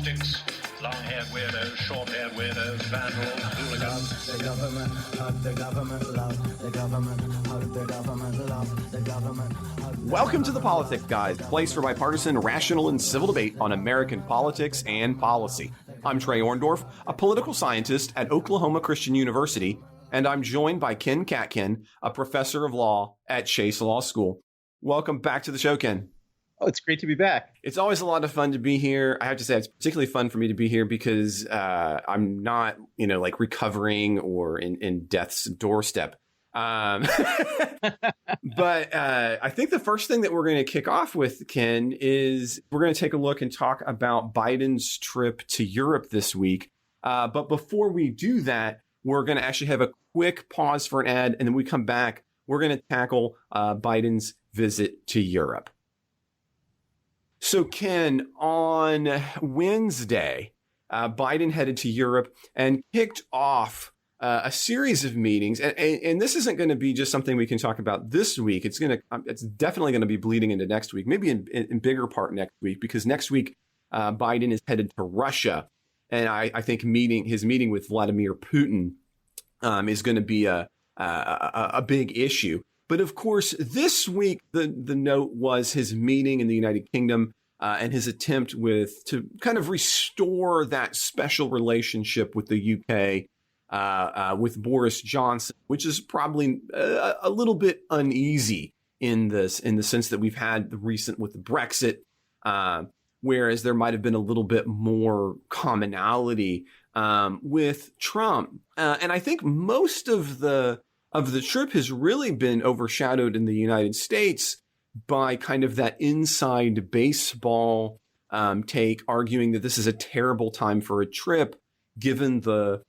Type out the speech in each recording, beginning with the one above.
politics, long-haired weirdos, short-haired weirdos, vandals, hooligans. The government, hug the government, love the government, hug the government, love the government. Welcome to The Politics Guys, the place for bipartisan, rational, and civil debate on American politics and policy. I'm Trey Orndorff, a political scientist at Oklahoma Christian University, and I'm joined by Ken Katkin, a professor of law at Chase Law School. Welcome back to the show, Ken. Oh, it's great to be back. It's always a lot of fun to be here. I have to say, it's particularly fun for me to be here because I'm not, like recovering or in death's doorstep. But I think the first thing that we're going to kick off with, Ken, is we're going to take a look and talk about Biden's trip to Europe this week. But before we do that, we're going to actually have a quick pause for an ad, and then we come back. We're going to tackle Biden's visit to Europe. So, Ken, on Wednesday, Biden headed to Europe and kicked off a series of meetings. And this isn't going to be just something we can talk about this week. It's definitely going to be bleeding into next week, maybe in bigger part next week, because next week Biden is headed to Russia. And I think his meeting with Vladimir Putin is going to be a big issue. But of course, this week, the note was his meeting in the United Kingdom and his attempt to kind of restore that special relationship with the UK with Boris Johnson, which is probably a little bit uneasy in the sense that we've had the recent with the Brexit, whereas there might have been a little bit more commonality with Trump. And I think most of the trip has really been overshadowed in the United States by kind of that inside baseball take, arguing that this is a terrible time for a trip, given the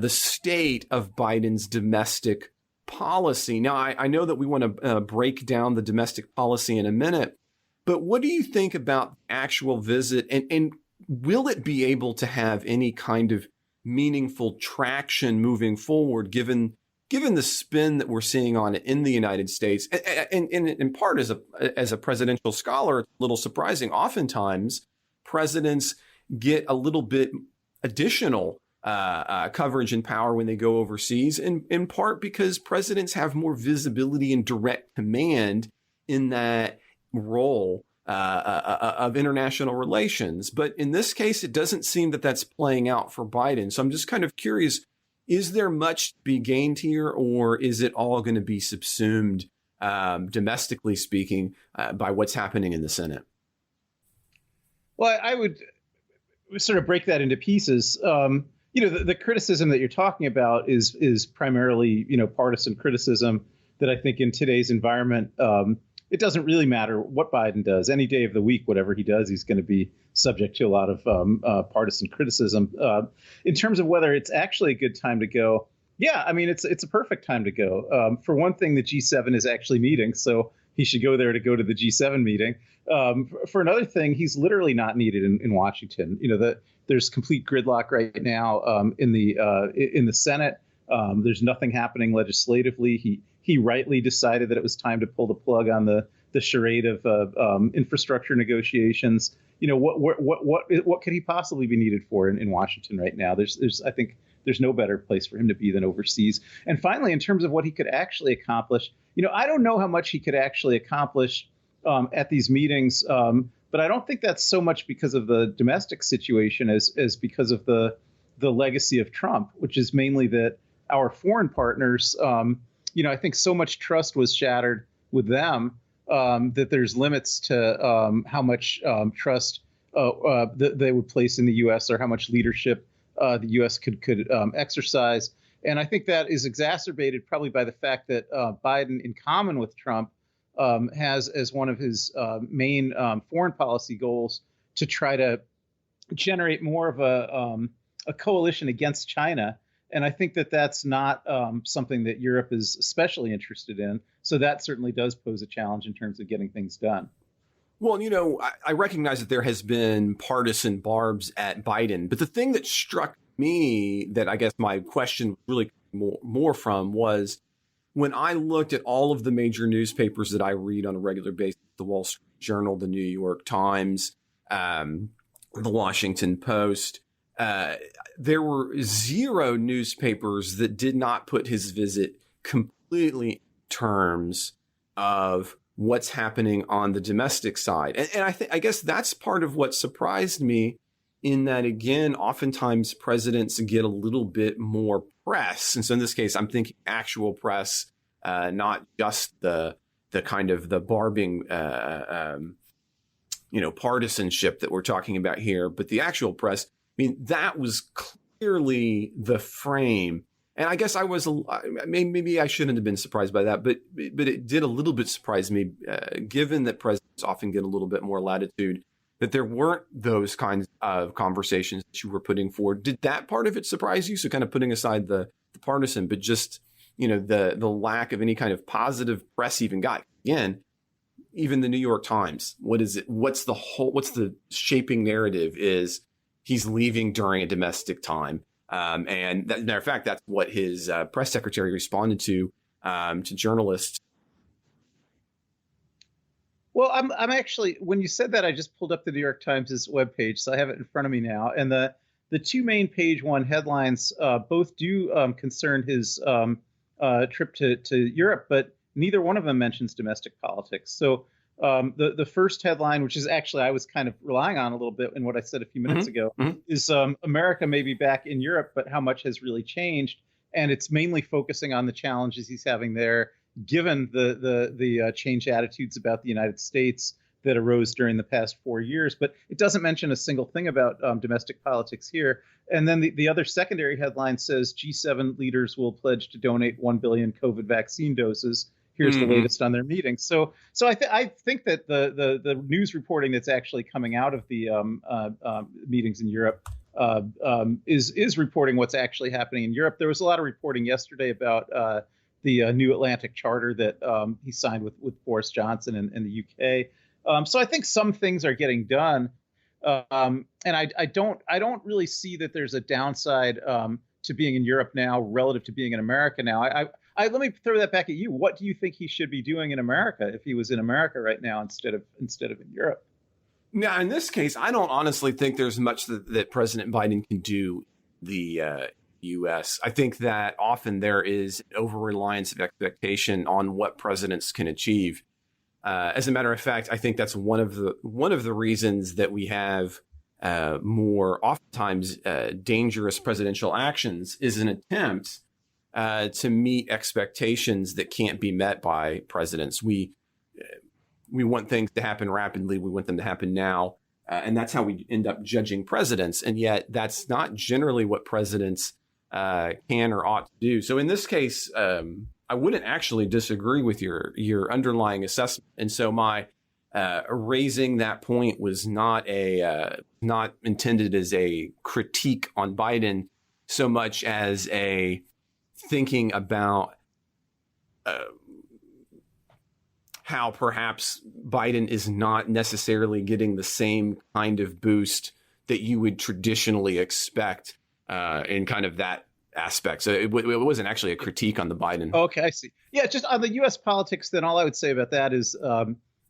state of Biden's domestic policy. Now, I know that we want to break down the domestic policy in a minute, but what do you think about the actual visit, and will it be able to have any kind of meaningful traction moving forward, given the spin that we're seeing on it in the United States? And in part, as a presidential scholar, it's a little surprising. Oftentimes, presidents get a little bit additional coverage and power when they go overseas, in part because presidents have more visibility and direct command in that role of international relations. But in this case, it doesn't seem that that's playing out for Biden. So I'm just kind of curious, is there much to be gained here, or is it all going to be subsumed, domestically speaking, by what's happening in the Senate? Well, I would sort of break that into pieces. The criticism that you're talking about is primarily, partisan criticism that I think in today's environment, it doesn't really matter what Biden does. Any day of the week, whatever he does, he's going to be subject to a lot of partisan criticism. In terms of whether it's actually a good time to go, yeah, I mean, it's a perfect time to go. For one thing, the G7 is actually meeting, so he should go there to go to the G7 meeting. For another thing, he's literally not needed in Washington. There's complete gridlock right now in the Senate. There's nothing happening legislatively. He rightly decided that it was time to pull the plug on the charade of infrastructure negotiations. What could he possibly be needed for in Washington right now? I think there's no better place for him to be than overseas. And finally, in terms of what he could actually accomplish, I don't know how much he could actually accomplish at these meetings, but I don't think that's so much because of the domestic situation as because of the legacy of Trump, which is mainly that our foreign partners, I think so much trust was shattered with them that there's limits to how much trust they would place in the U.S. or how much leadership the U.S. could exercise. And I think that is exacerbated probably by the fact that Biden, in common with Trump, has as one of his main foreign policy goals to try to generate more of a coalition against China. And I think that that's not something that Europe is especially interested in. So that certainly does pose a challenge in terms of getting things done. Well, I recognize that there has been partisan barbs at Biden, but the thing that struck me that I guess my question really more from was when I looked at all of the major newspapers that I read on a regular basis, the Wall Street Journal, the New York Times, the Washington Post. There were zero newspapers that did not put his visit completely in terms of what's happening on the domestic side. And I guess that's part of what surprised me, in that, again, oftentimes presidents get a little bit more press. And so in this case, I'm thinking actual press, not just the kind of the barbing, partisanship that we're talking about here, but the actual press. I mean, that was clearly the frame. And I guess maybe I shouldn't have been surprised by that, but it did a little bit surprise me, given that presidents often get a little bit more latitude, that there weren't those kinds of conversations that you were putting forward. Did that part of it surprise you? So kind of putting aside the partisan, but just, the lack of any kind of positive press even got. Again, even the New York Times, what is it? What's the shaping narrative is he's leaving during a domestic time. And matter of fact, that's what his press secretary responded to journalists. Well, I'm actually, when you said that, I just pulled up the New York Times' webpage, so I have it in front of me now. And the two main page one headlines both do concern his trip to Europe, but neither one of them mentions domestic politics. So the first headline, which is actually I was kind of relying on a little bit in what I said a few minutes ago, is America may be back in Europe, but how much has really changed? And it's mainly focusing on the challenges he's having there, given the changed attitudes about the United States that arose during the past 4 years. But it doesn't mention a single thing about domestic politics here. And then the other secondary headline says G7 leaders will pledge to donate 1 billion COVID vaccine doses. Here's the latest on their meeting. So I think that the news reporting that's actually coming out of the meetings in Europe is reporting what's actually happening in Europe. There was a lot of reporting yesterday about the New Atlantic Charter that he signed with Boris Johnson in the UK. So I think some things are getting done, and I don't really see that there's a downside to being in Europe now relative to being in America now. Let me throw that back at you. What do you think he should be doing in America if he was in America right now instead of in Europe? Now, in this case, I don't honestly think there's much that President Biden can do the U.S. I think that often there is over-reliance of expectation on what presidents can achieve. As a matter of fact, I think that's one of the reasons that we have more oftentimes dangerous presidential actions is an attempt to meet expectations that can't be met by presidents. We want things to happen rapidly. We want them to happen now. And that's how we end up judging presidents. And yet that's not generally what presidents can or ought to do. So in this case, I wouldn't actually disagree with your underlying assessment. And so my raising that point was not intended as a critique on Biden so much as a thinking about how perhaps Biden is not necessarily getting the same kind of boost that you would traditionally expect in kind of that aspect. So it wasn't actually a critique on the Biden. Okay, I see. Yeah, just on the U.S. politics, then all I would say about that is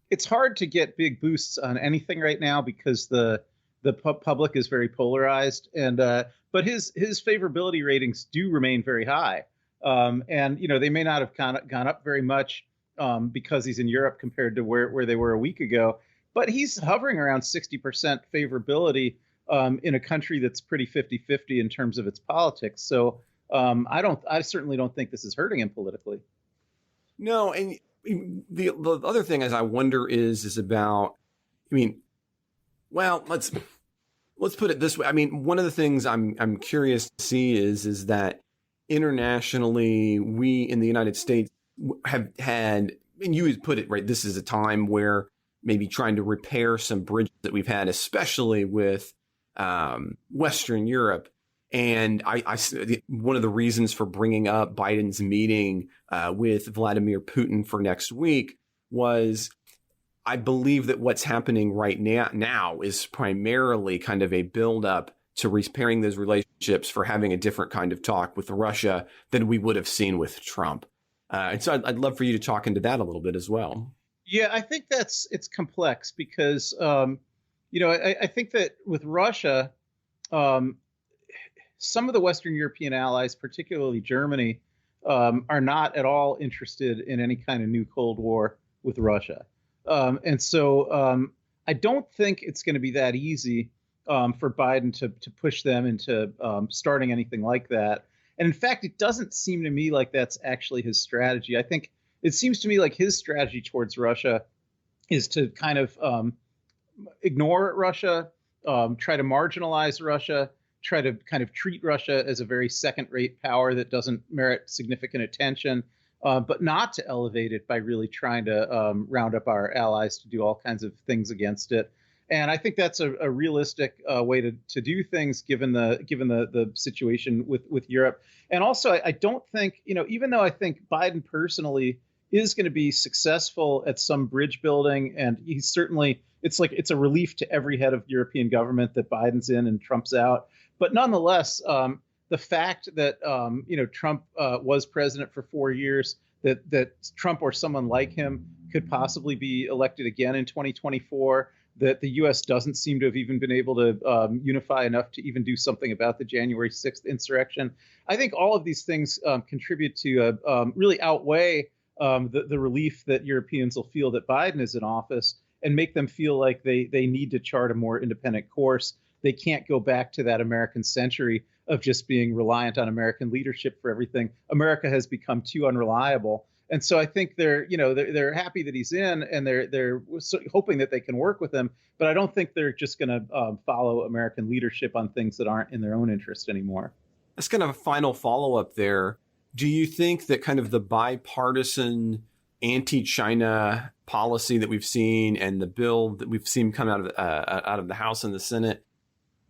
it's hard to get big boosts on anything right now because the public is very polarized, and but his favorability ratings do remain very high, and they may not have gone up very much because he's in Europe compared to where they were a week ago, but he's hovering around 60% favorability in a country that's pretty 50-50 in terms of its politics. So I certainly don't think this is hurting him politically. No, and the other thing is I wonder is about, let's put it this way. One of the things I'm curious to see is that internationally, we in the United States have had, and you would put it right, this is a time where maybe trying to repair some bridges that we've had, especially with Western Europe. And one of the reasons for bringing up Biden's meeting with Vladimir Putin for next week was I believe that what's happening right now is primarily kind of a buildup to repairing those relationships for having a different kind of talk with Russia than we would have seen with Trump. And so I'd love for you to talk into that a little bit as well. Yeah, I think it's complex because, I think that with Russia, um, some of the Western European allies, particularly Germany, are not at all interested in any kind of new Cold War with Russia. And so I don't think it's going to be that easy for Biden to push them into starting anything like that. And in fact, it doesn't seem to me like that's actually his strategy. I think it seems to me like his strategy towards Russia is to kind of ignore Russia, try to marginalize Russia, try to kind of treat Russia as a very second-rate power that doesn't merit significant attention, but not to elevate it by really trying to round up our allies to do all kinds of things against it. And I think that's a realistic way to do things, given the situation with Europe. And also, I don't think, even though I think Biden personally is going to be successful at some bridge building, and he's certainly, it's a relief to every head of European government that Biden's in and Trump's out. But nonetheless, the fact that Trump was president for 4 years, that Trump or someone like him could possibly be elected again in 2024, that the U.S. doesn't seem to have even been able to unify enough to even do something about the January 6th insurrection. I think all of these things contribute to really outweigh the relief that Europeans will feel that Biden is in office, and make them feel like they need to chart a more independent course. They can't go back to that American century of just being reliant on American leadership for everything. America has become too unreliable. And so I think they're happy that he's in, and they're hoping that they can work with him. But I don't think they're just going to follow American leadership on things that aren't in their own interest anymore. That's kind of a final follow-up there. Do you think that kind of the bipartisan anti-China policy that we've seen, and the bill that we've seen come out of the House and the Senate,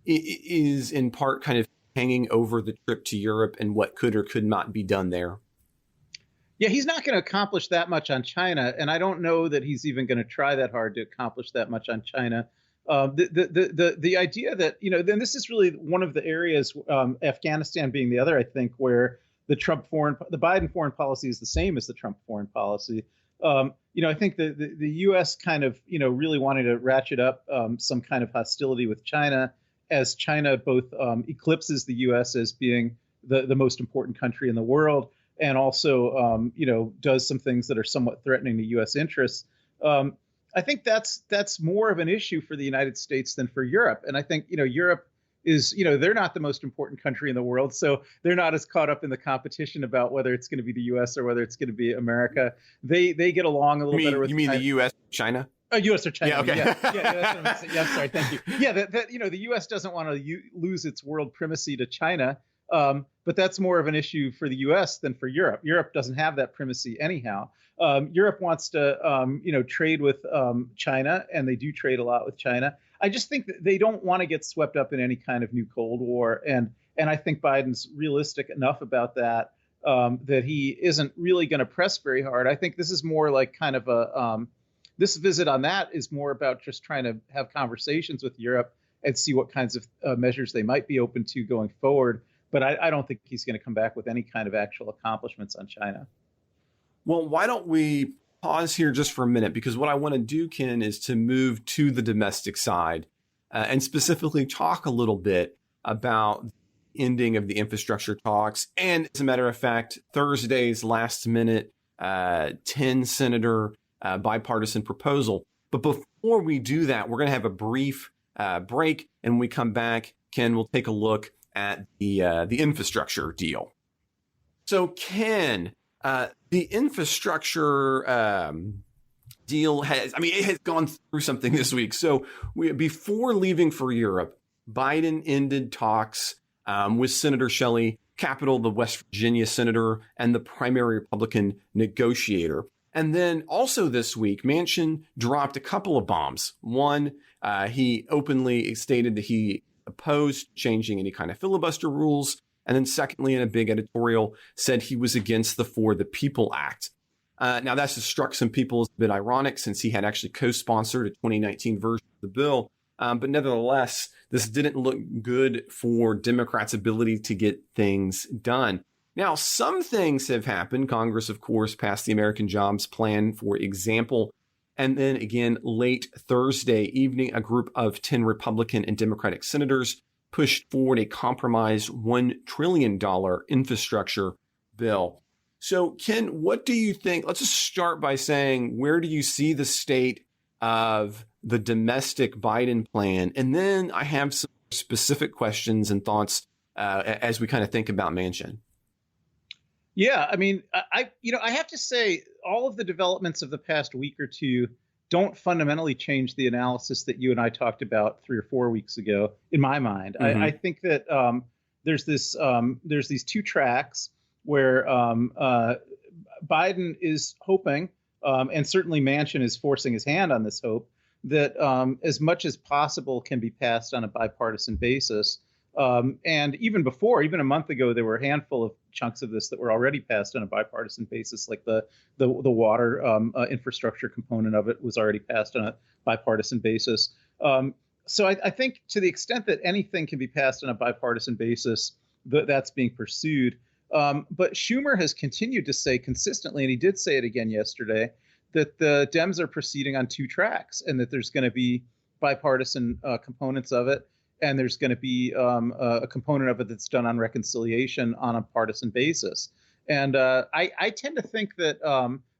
is in part kind of hanging over the trip to Europe and what could or could not be done there? Yeah, he's not going to accomplish that much on China, and I don't know that he's even going to try that hard to accomplish that much on China. The idea that, then this is really one of the areas, Afghanistan being the other, I think, where the Biden foreign policy is the same as the Trump foreign policy. I think the U.S. kind of, really wanting to ratchet up some kind of hostility with China, as China both eclipses the U.S. as being the most important country in the world, and also, does some things that are somewhat threatening to U.S. interests. I think that's more of an issue for the United States than for Europe. And I think, Europe is, they're not the most important country in the world, so they're not as caught up in the competition about whether it's going to be the U.S. or whether it's going to be America. They get along a little better with. You mean the U.S. China? U.S. or China? Yeah, okay. Yeah, that's what I'm saying. Yeah, sorry, thank you. Yeah, the U.S. doesn't want to lose its world primacy to China. But that's more of an issue for the U.S. than for Europe. Europe doesn't have that primacy anyhow. Europe wants to, trade with China, and they do trade a lot with China. I just think that they don't want to get swept up in any kind of new Cold War, and I think Biden's realistic enough about that that he isn't really going to press very hard. I think this is more like kind of this visit on that is more about just trying to have conversations with Europe and see what kinds of measures they might be open to going forward. But I don't think he's going to come back with any kind of actual accomplishments on China. Well, why don't we pause here just for a minute? Because what I want to do, Ken, is to move to the domestic side and specifically talk a little bit about the ending of the infrastructure talks. And as a matter of fact, Thursday's last minute 10-senator bipartisan proposal. But before we do that, we're going to have a brief break. And when we come back, Ken will take a look at the infrastructure deal. So, Ken, the infrastructure deal it has gone through something this week. So before leaving for Europe, Biden ended talks with Senator Shelley Capito, the West Virginia senator, and the primary Republican negotiator. And then also this week, Manchin dropped a couple of bombs. One, he openly stated that he opposed changing any kind of filibuster rules. And then secondly, in a big editorial, said he was against the For the People Act. Now, that's just struck some people as a bit ironic, since he had actually co-sponsored a 2019 version of the bill. But nevertheless, this didn't look good for Democrats' ability to get things done. Now, some things have happened. Congress, of course, passed the American Jobs Plan, for example. And then again, late Thursday evening, a group of 10 Republican and Democratic senators pushed forward a compromise $1 trillion infrastructure bill. So, Ken, what do you think? Let's just start by saying, where do you see the state of the domestic Biden plan? And then I have some specific questions and thoughts as we kind of think about Manchin. Yeah, I mean, I have to say, all of the developments of the past week or two don't fundamentally change the analysis that you and I talked about 3 or 4 weeks ago. In my mind, I think that there's these two tracks where Biden is hoping, and certainly Manchin is forcing his hand on this hope, that as much as possible can be passed on a bipartisan basis. And even a month ago, there were a handful of chunks of this that were already passed on a bipartisan basis, like the water infrastructure component of it was already passed on a bipartisan basis. So I think to the extent that anything can be passed on a bipartisan basis, that's being pursued. But Schumer has continued to say consistently, and he did say it again yesterday, that the Dems are proceeding on two tracks and that there's going to be bipartisan components of it. And there's going to be a component of it that's done on reconciliation on a partisan basis. And I tend to think that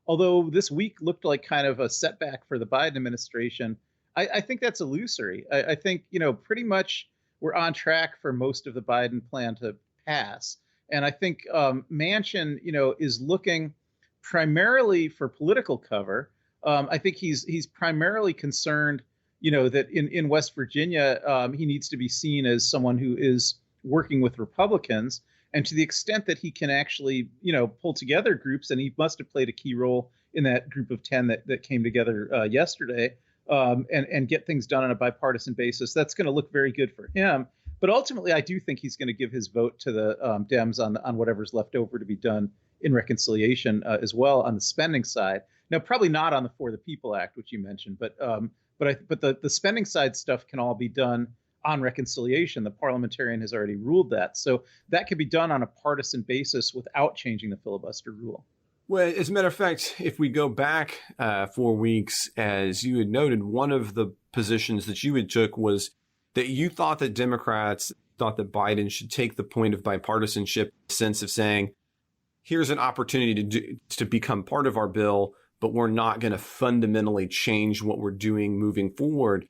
although this week looked like kind of a setback for the Biden administration, I think that's illusory. I think, pretty much we're on track for most of the Biden plan to pass. And I think Manchin, is looking primarily for political cover. I think he's primarily concerned that in West Virginia, he needs to be seen as someone who is working with Republicans. And to the extent that he can actually, pull together groups, and he must have played a key role in that group of 10 that came together yesterday, and get things done on a bipartisan basis, that's going to look very good for him. But ultimately, I do think he's going to give his vote to the Dems on whatever's left over to be done in reconciliation as well on the spending side. Now, probably not on the For the People Act, which you mentioned, but the spending side stuff can all be done on reconciliation. The parliamentarian has already ruled that. So that could be done on a partisan basis without changing the filibuster rule. Well, as a matter of fact, if we go back 4 weeks, as you had noted, one of the positions that you had took was that you thought that Democrats thought that Biden should take the point of bipartisanship, in the sense of saying, here's an opportunity to become part of our bill, but we're not going to fundamentally change what we're doing moving forward.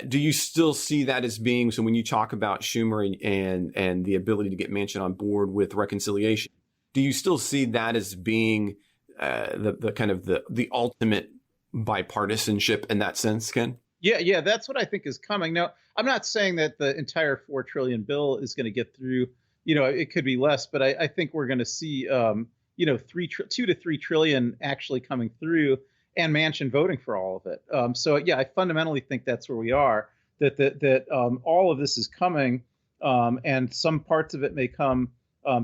Do you still see that as being, so when you talk about Schumer and the ability to get Manchin on board with reconciliation, do you still see that as being the kind of the ultimate bipartisanship in that sense, Ken? Yeah, that's what I think is coming. Now, I'm not saying that the entire $4 trillion bill is going to get through. It could be less, but I think we're going to see 2 to 3 trillion actually coming through, and Manchin voting for all of it. So yeah, I fundamentally think that's where we are. That all of this is coming, and some parts of it may come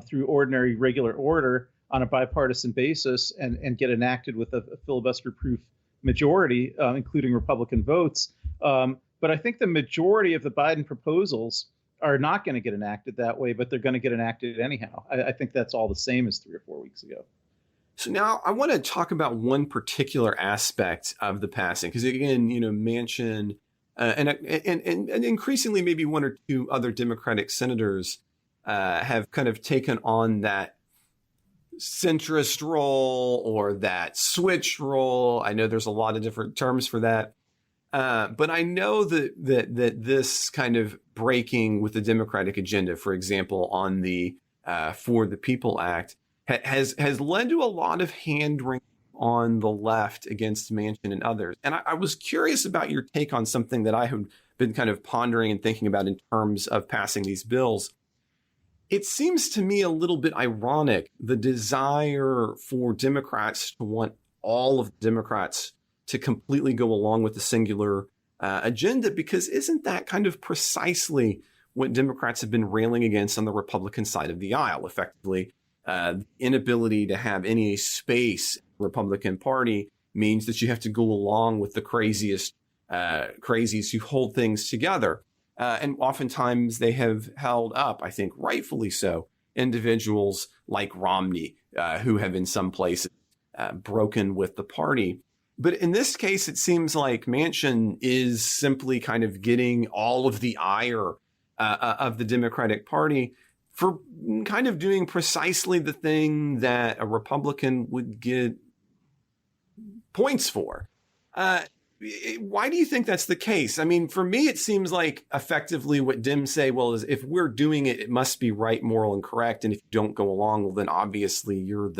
through ordinary, regular order on a bipartisan basis and get enacted with a filibuster-proof majority, including Republican votes. But I think the majority of the Biden proposals are not going to get enacted that way, but they're going to get enacted anyhow. I think that's all the same as 3 or 4 weeks ago. So now I want to talk about one particular aspect of the passing, because again, Manchin and increasingly maybe 1 or 2 other Democratic senators have kind of taken on that centrist role or that switch role. I know there's a lot of different terms for that. But I know that this kind of breaking with the Democratic agenda, for example, on the For the People Act, has led to a lot of hand-wringing on the left against Manchin and others. And I was curious about your take on something that I have been kind of pondering and thinking about in terms of passing these bills. It seems to me a little bit ironic, the desire for Democrats to want all of the Democrats to completely go along with the singular agenda, because isn't that kind of precisely what Democrats have been railing against on the Republican side of the aisle, effectively? The inability to have any space in the Republican Party means that you have to go along with the craziest crazies who hold things together. And oftentimes they have held up, I think rightfully so, individuals like Romney, who have in some places broken with the party. But in this case, it seems like Manchin is simply kind of getting all of the ire of the Democratic Party for kind of doing precisely the thing that a Republican would get points for. Why do you think that's the case? I mean, for me, it seems like effectively what Dems say, well, is if we're doing it, it must be right, moral, and correct. And if you don't go along, well, then obviously you're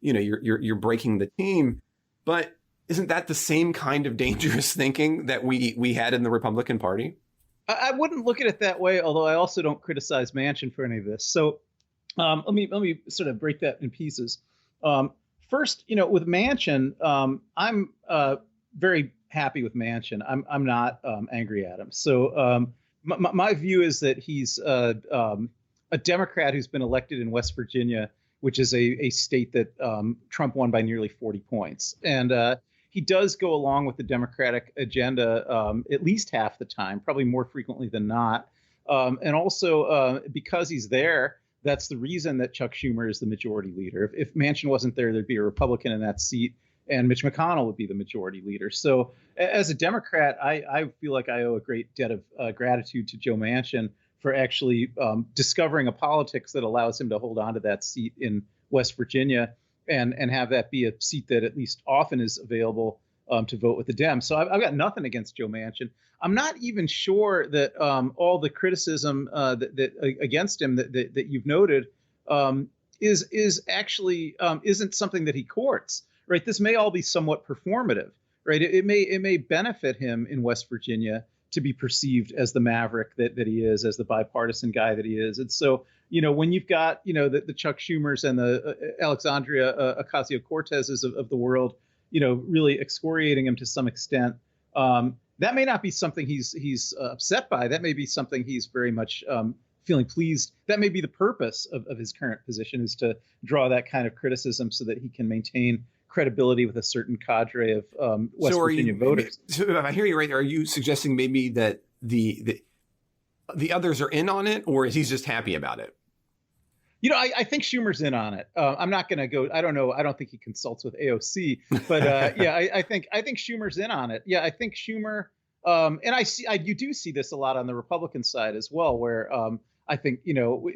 you're breaking the team. But isn't that the same kind of dangerous thinking that we had in the Republican Party? I wouldn't look at it that way, although I also don't criticize Manchin for any of this. So let me sort of break that in pieces. First, with Manchin, I'm very happy with Manchin. I'm not angry at him. So my view is that he's a Democrat who's been elected in West Virginia, which is a state that Trump won by nearly 40 points. And he does go along with the Democratic agenda at least half the time, probably more frequently than not. And also because he's there, that's the reason that Chuck Schumer is the majority leader. If Manchin wasn't there, there'd be a Republican in that seat, and Mitch McConnell would be the majority leader. So as a Democrat, I feel like I owe a great debt of gratitude to Joe Manchin for actually discovering a politics that allows him to hold on to that seat in West Virginia and have that be a seat that at least often is available to vote with the Dems. So I've got nothing against Joe Manchin. I'm not even sure that all the criticism that against him that you've noted is actually isn't something that he courts. Right. This may all be somewhat performative. Right. It may benefit him in West Virginia to be perceived as the maverick that he is, as the bipartisan guy that he is. And so, when you've got, the Chuck Schumers and the Alexandria Ocasio-Cortezes of the world, really excoriating him to some extent, that may not be something he's upset by. That may be something he's very much feeling pleased. That may be the purpose of his current position, is to draw that kind of criticism so that he can maintain credibility with a certain cadre of West Virginia voters. So if I hear you right, are you suggesting maybe that the others are in on it, or is he just happy about it? I think Schumer's in on it. I'm not going to go. I don't know. I don't think he consults with AOC, but I think Schumer's in on it. Yeah, I think Schumer, and you do see this a lot on the Republican side as well, where I think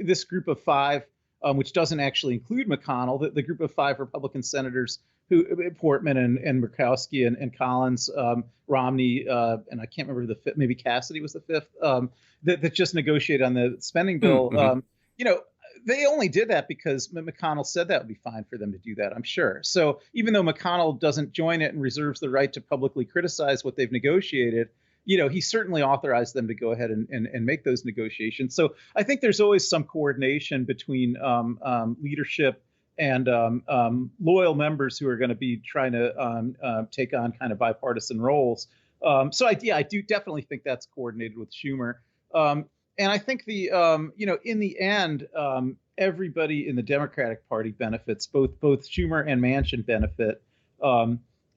this group of five, which doesn't actually include McConnell, the group of five Republican senators Portman and Murkowski and Collins, Romney, and I can't remember the fifth, maybe Cassidy was the fifth, that just negotiated on the spending bill. Mm-hmm. They only did that because McConnell said that would be fine for them to do that, I'm sure. So even though McConnell doesn't join it and reserves the right to publicly criticize what they've negotiated, he certainly authorized them to go ahead and make those negotiations. So I think there's always some coordination between leadership and loyal members who are going to be trying to take on kind of bipartisan roles. So I do definitely think that's coordinated with Schumer. And I think in the end, everybody in the Democratic Party benefits. Both Schumer and Manchin benefit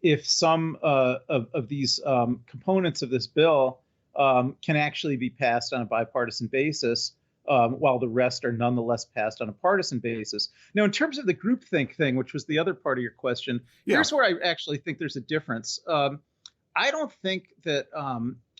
if some of these components of this bill can actually be passed on a bipartisan basis, while the rest are nonetheless passed on a partisan basis. Now, in terms of the groupthink thing, which was the other part of your question, here's where I actually think there's a difference. I don't think that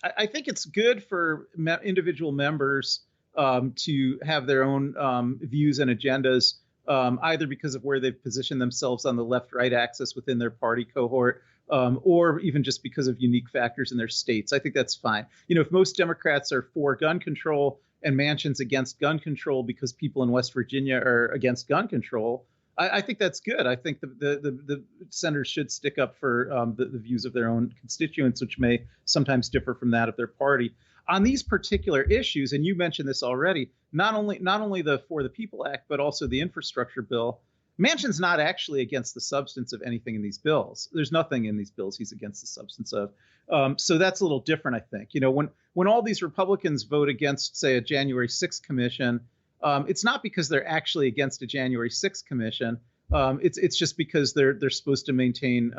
I think it's good for individual members to have their own views and agendas, either because of where they've positioned themselves on the left-right axis within their party cohort, or even just because of unique factors in their states. I think that's fine. If most Democrats are for gun control and Manchin's against gun control because people in West Virginia are against gun control, I think that's good. I think the senators should stick up for the views of their own constituents, which may sometimes differ from that of their party. On these particular issues, and you mentioned this already, not only the For the People Act, but also the infrastructure bill, Manchin's not actually against the substance of anything in these bills. There's nothing in these bills he's against the substance of. So that's a little different, I think. When all these Republicans vote against, say, a January 6th commission, it's not because they're actually against a January 6th commission. It's just because they're supposed to maintain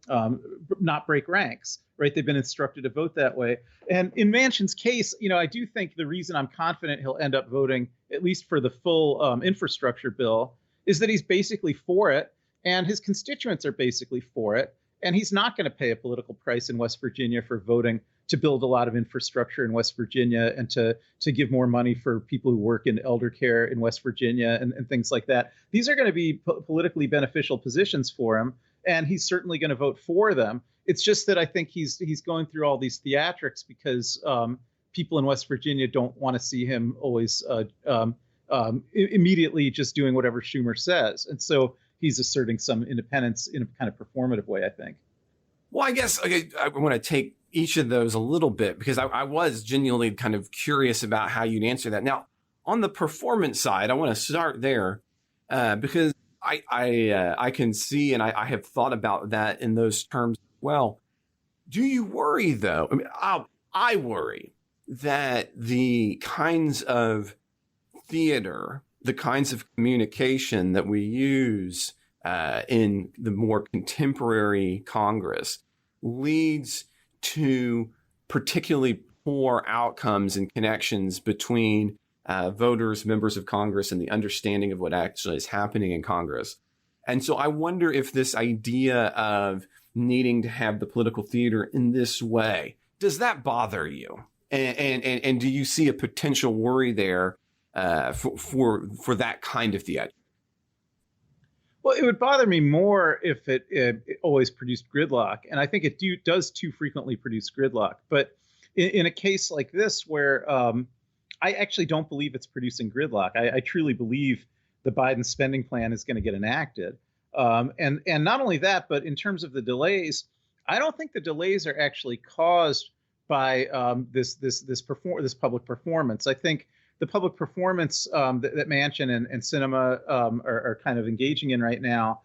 not break ranks, right? They've been instructed to vote that way. And in Manchin's case, I do think the reason I'm confident he'll end up voting, at least for the full infrastructure bill, is that he's basically for it, and his constituents are basically for it. And he's not going to pay a political price in West Virginia for voting to build a lot of infrastructure in West Virginia and to give more money for people who work in elder care in West Virginia and things like that. These are going to be politically beneficial positions for him, and he's certainly going to vote for them. It's just that I think he's going through all these theatrics because people in West Virginia don't want to see him always immediately just doing whatever Schumer says. And so he's asserting some independence in a kind of performative way, I think. Well, I guess I want to take each of those a little bit because I was genuinely kind of curious about how you'd answer that. Now, on the performance side, I want to start there because I can see and I have thought about that in those terms. Well, do you worry, though? I mean, I worry that the kinds of theater, the kinds of communication that we use in the more contemporary Congress leads to particularly poor outcomes and connections between voters, members of Congress, and the understanding of what actually is happening in Congress. And so I wonder if this idea of needing to have the political theater in this way, does that bother you? And do you see a potential worry there for that kind of theater? Well, it would bother me more if it always produced gridlock, and I think it does too frequently produce gridlock. But in a case like this, where I actually don't believe it's producing gridlock, I truly believe the Biden spending plan is going to get enacted, and not only that, but in terms of the delays, I don't think the delays are actually caused by this public performance. I think the public performance that Manchin and Sinema are kind of engaging in right now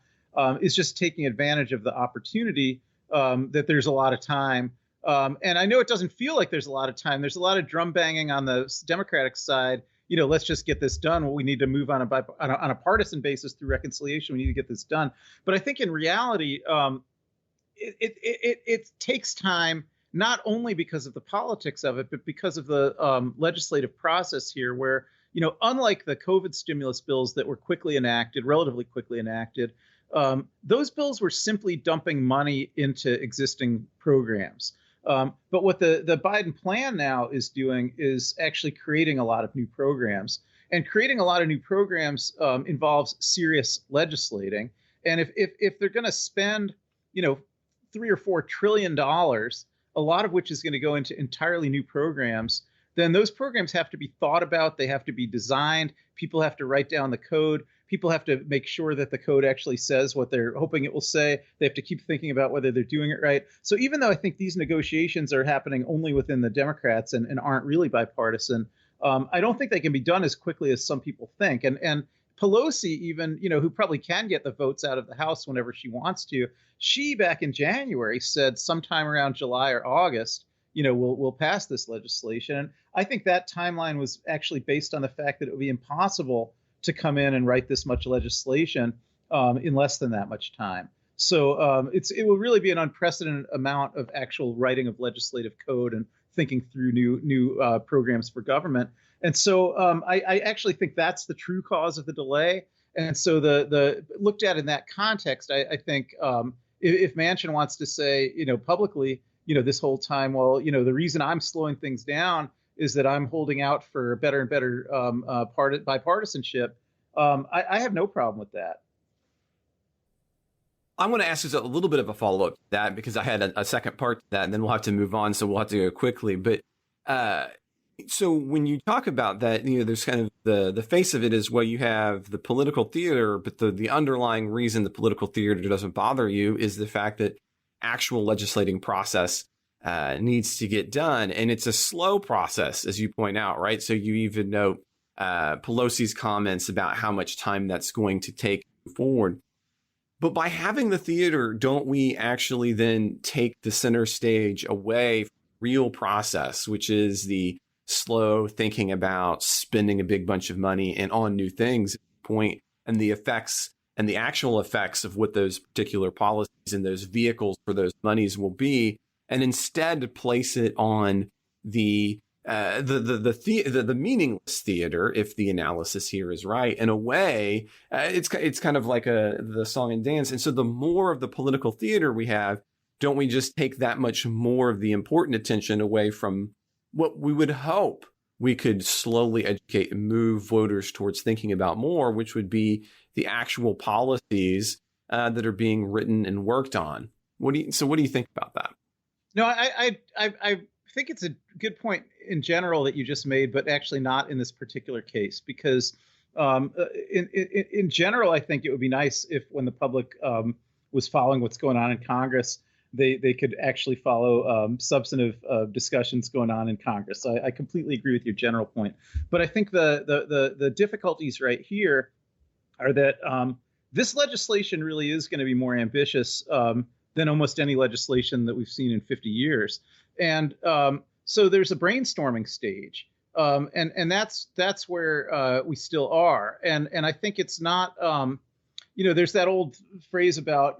is just taking advantage of the opportunity that there's a lot of time. And I know it doesn't feel like there's a lot of time. There's a lot of drum banging on the Democratic side. You know, let's just get this done. Well, we need to move on a partisan basis through reconciliation. We need to get this done. But I think in reality, it takes time, not only because of the politics of it, but because of the legislative process here, where, you know, unlike the COVID stimulus bills that were relatively quickly enacted, those bills were simply dumping money into existing programs. But what the Biden plan now is doing is actually creating a lot of new programs. And creating a lot of new programs involves serious legislating. And if they're going to spend, you know, $3 or $4 trillion, a lot of which is going to go into entirely new programs, then those programs have to be thought about. They have to be designed. People have to write down the code. People have to make sure that the code actually says what they're hoping it will say. They have to keep thinking about whether they're doing it right. So even though I think these negotiations are happening only within the Democrats and aren't really bipartisan, I don't think they can be done as quickly as some people think. And Pelosi, even, you know, who probably can get the votes out of the House whenever she wants to, she back in January said sometime around July or August, you know, we'll pass this legislation. And I think that timeline was actually based on the fact that it would be impossible to come in and write this much legislation in less than that much time. So it will really be an unprecedented amount of actual writing of legislative code and thinking through new programs for government. And so I actually think that's the true cause of the delay. And so the looked at in that context, I think if Manchin wants to say, you know, publicly, you know, this whole time, well, you know, the reason I'm slowing things down is that I'm holding out for better and better bipartisanship. I have no problem with that. I want to ask you a little bit of a follow-up to that because I had a second part to that, and then we'll have to move on, so we'll have to go quickly. But so when you talk about that, you know, there's kind of the face of it is, well, you have the political theater, but the underlying reason the political theater doesn't bother you is the fact that actual legislating process needs to get done. And it's a slow process, as you point out, right? So you even note Pelosi's comments about how much time that's going to take forward. But by having the theater, don't we actually then take the center stage away from the real process, which is the slow thinking about spending a big bunch of money and on new things point, and the effects and the actual effects of what those particular policies and those vehicles for those monies will be, and instead to place it on the the meaningless theater, if the analysis here is right. In a way, it's kind of like the song and dance. And so the more of the political theater we have, don't we just take that much more of the important attention away from what we would hope we could slowly educate and move voters towards thinking about more, which would be the actual policies that are being written and worked on. What do you think about that? No, I think it's a good point in general that you just made, but actually not in this particular case, because in general, I think it would be nice if when the public was following what's going on in Congress, they could actually follow substantive discussions going on in Congress. I completely agree with your general point, but I think the difficulties right here are that this legislation really is going to be more ambitious than almost any legislation that we've seen in 50 years. And so there's a brainstorming stage, and that's where we still are. And I think it's not, there's that old phrase about,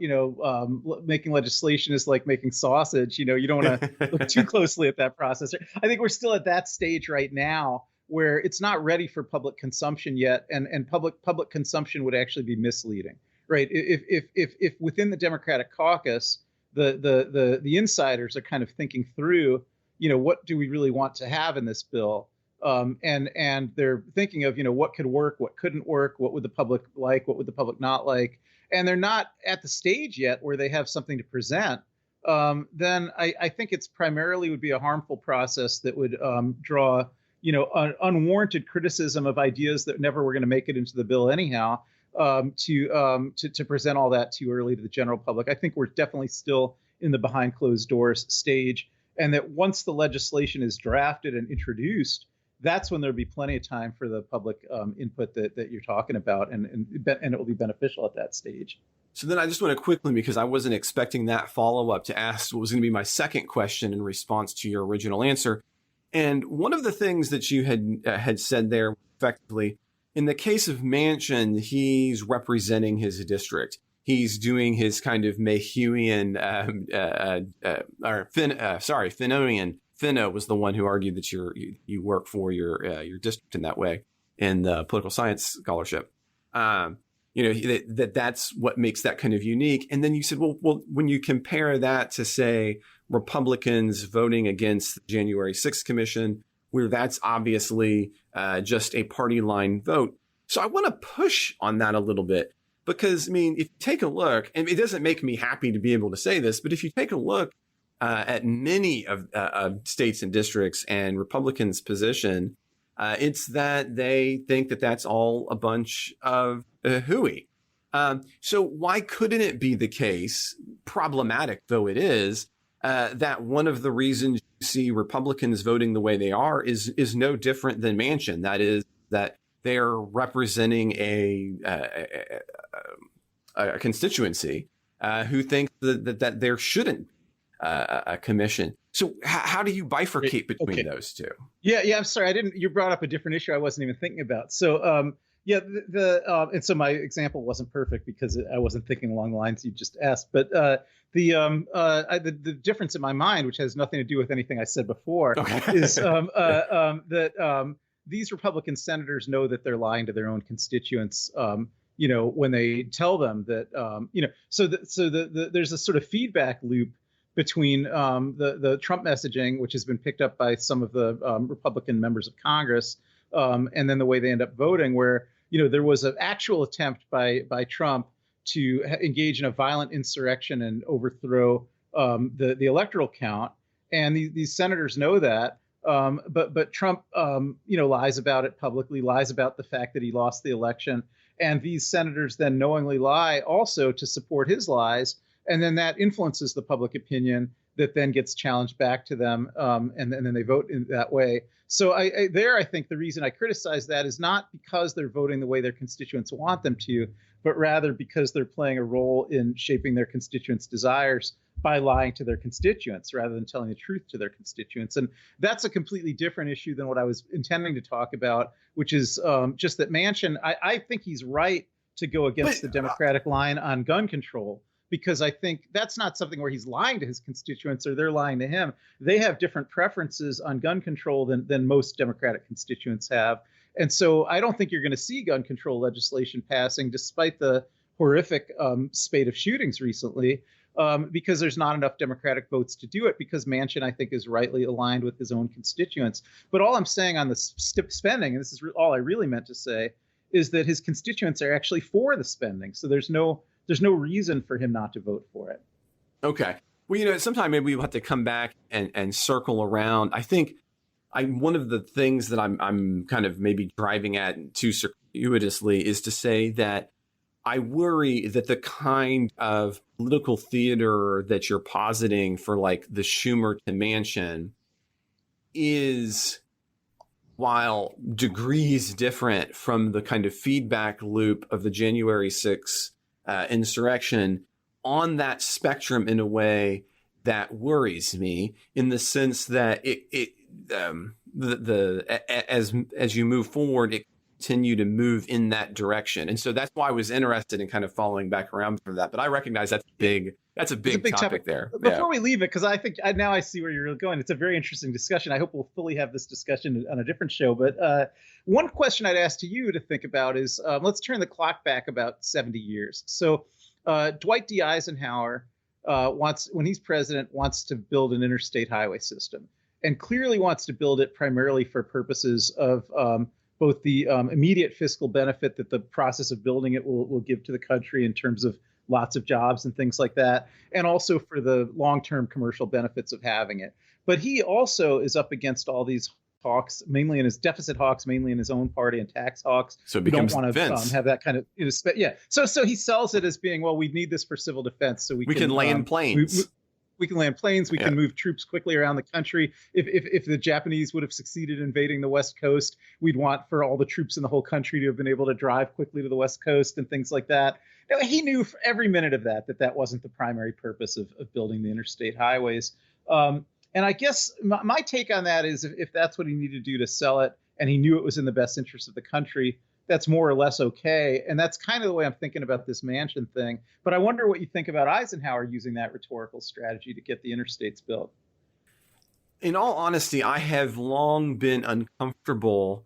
making legislation is like making sausage. You don't want to look too closely at that process. I think we're still at that stage right now where it's not ready for public consumption yet, and public consumption would actually be misleading, right? If within the Democratic caucus, the insiders are kind of thinking through, what do we really want to have in this bill, and they're thinking of, what could work, what couldn't work, what would the public like, what would the public not like, and they're not at the stage yet where they have something to present. Then I think it's primarily would be a harmful process that would draw unwarranted criticism of ideas that never were going to make it into the bill anyhow, to present all that too early to the general public. I think we're definitely still in the behind closed doors stage, and that once the legislation is drafted and introduced, that's when there'll be plenty of time for the public input that you're talking about, and it will be beneficial at that stage. So then I just want to quickly, because I wasn't expecting that follow-up, to ask what was going to be my second question in response to your original answer. And one of the things that you had said there effectively, in the case of Manchin, he's representing his district. He's doing his kind of Mayhewian, Finnonian. Finno was the one who argued that you work for your district in that way in the political science scholarship. That's what makes that kind of unique. And then you said, well, when you compare that to, say, Republicans voting against the January 6th Commission, where that's obviously just a party line vote. So I want to push on that a little bit, because, if you take a look, and it doesn't make me happy to be able to say this, but if you take a look at many of states and districts and Republicans' position, it's that they think that that's all a bunch of hooey. So why couldn't it be the case, problematic though it is, that one of the reasons you see Republicans voting the way they are is no different than Manchin? That is that they're representing a constituency who thinks that there shouldn't a commission. So how do you bifurcate between those two? Yeah. I'm sorry. You brought up a different issue I wasn't even thinking about. So, and so my example wasn't perfect because I wasn't thinking along the lines you just asked, but the difference in my mind, which has nothing to do with anything I said before, is that these Republican senators know that they're lying to their own constituents, when they tell them that, there's a sort of feedback loop between the Trump messaging, which has been picked up by some of the Republican members of Congress, and then the way they end up voting, where there was an actual attempt by Trump to engage in a violent insurrection and overthrow the electoral count, and these senators know that, but Trump lies about it publicly, lies about the fact that he lost the election, and these senators then knowingly lie also to support his lies. And then that influences the public opinion that then gets challenged back to them, and then they vote in that way. So I think the reason I criticize that is not because they're voting the way their constituents want them to, but rather because they're playing a role in shaping their constituents' desires by lying to their constituents rather than telling the truth to their constituents. And that's a completely different issue than what I was intending to talk about, which is just that Manchin, I think he's right to go against the Democratic line on gun control. because I think that's not something where he's lying to his constituents or they're lying to him. They have different preferences on gun control than most Democratic constituents have. And so I don't think you're going to see gun control legislation passing, despite the horrific spate of shootings recently, because there's not enough Democratic votes to do it, because Manchin, I think, is rightly aligned with his own constituents. But all I'm saying on the spending, and this is all I really meant to say, is that his constituents are actually for the spending. So there's no reason for him not to vote for it. Okay. Well, sometime maybe we'll have to come back and circle around. I think one of the things that I'm kind of maybe driving at too circuitously is to say that I worry that the kind of political theater that you're positing for like the Schumer to Manchin is, while degrees different from the kind of feedback loop of the January 6th insurrection, on that spectrum in a way that worries me, in the sense that as you move forward, it continue to move in that direction. And so that's why I was interested in kind of following back around from that. But I recognize that's big. That's a big topic there. Before we leave it, because I think now I see where you're going. It's a very interesting discussion. I hope we'll fully have this discussion on a different show. But one question I'd ask to you to think about is, let's turn the clock back about 70 years. So Dwight D. Eisenhower when he's president, wants to build an interstate highway system, and clearly wants to build it primarily for purposes of both the immediate fiscal benefit that the process of building it will give to the country in terms of lots of jobs and things like that, and also for the long-term commercial benefits of having it. But he also is up against all these hawks, mainly in his deficit hawks, mainly in his own party, and tax hawks. So it becomes don't want to have that kind of So he sells it as being, well, we need this for civil defense, so we can land planes. We can land planes. We can move troops quickly around the country. If the Japanese would have succeeded in invading the West Coast, we'd want for all the troops in the whole country to have been able to drive quickly to the West Coast and things like that. Now, he knew for every minute of that wasn't the primary purpose of building the interstate highways. And I guess my take on that is if that's what he needed to do to sell it, and he knew it was in the best interest of the country, that's more or less okay. And that's kind of the way I'm thinking about this Manchin thing. But I wonder what you think about Eisenhower using that rhetorical strategy to get the interstates built. In all honesty, I have long been uncomfortable,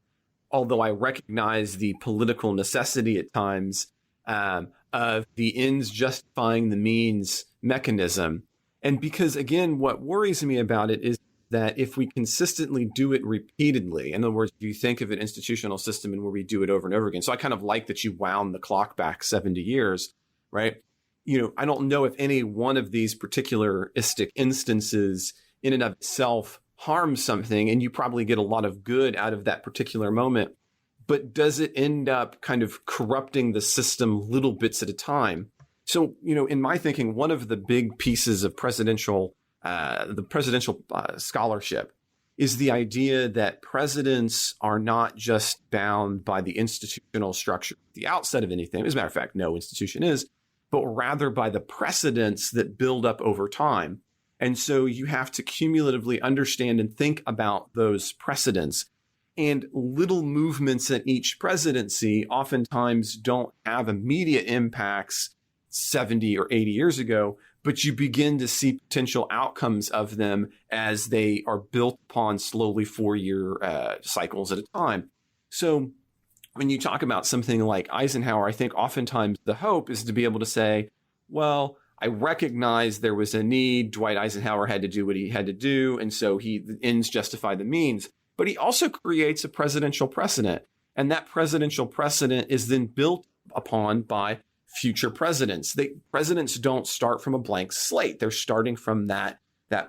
although I recognize the political necessity at times of the ends justifying the means mechanism. And because, again, what worries me about it is that if we consistently do it repeatedly, in other words, if you think of an institutional system and where we do it over and over again. So I kind of like that you wound the clock back 70 years, right? I don't know if any one of these particularistic instances in and of itself harms something, and you probably get a lot of good out of that particular moment. But does it end up kind of corrupting the system little bits at a time? So, in my thinking, one of the big pieces of presidential scholarship is the idea that presidents are not just bound by the institutional structure at the outset of anything. As a matter of fact, no institution is, but rather by the precedents that build up over time. And so you have to cumulatively understand and think about those precedents. And little movements in each presidency oftentimes don't have immediate impacts 70 or 80 years ago, but you begin to see potential outcomes of them as they are built upon slowly 4-year cycles at a time. So when you talk about something like Eisenhower, I think oftentimes the hope is to be able to say, well, I recognize there was a need. Dwight Eisenhower had to do what he had to do. And so the ends justify the means. But he also creates a presidential precedent. And that presidential precedent is then built upon by future presidents. Presidents don't start from a blank slate. They're starting from that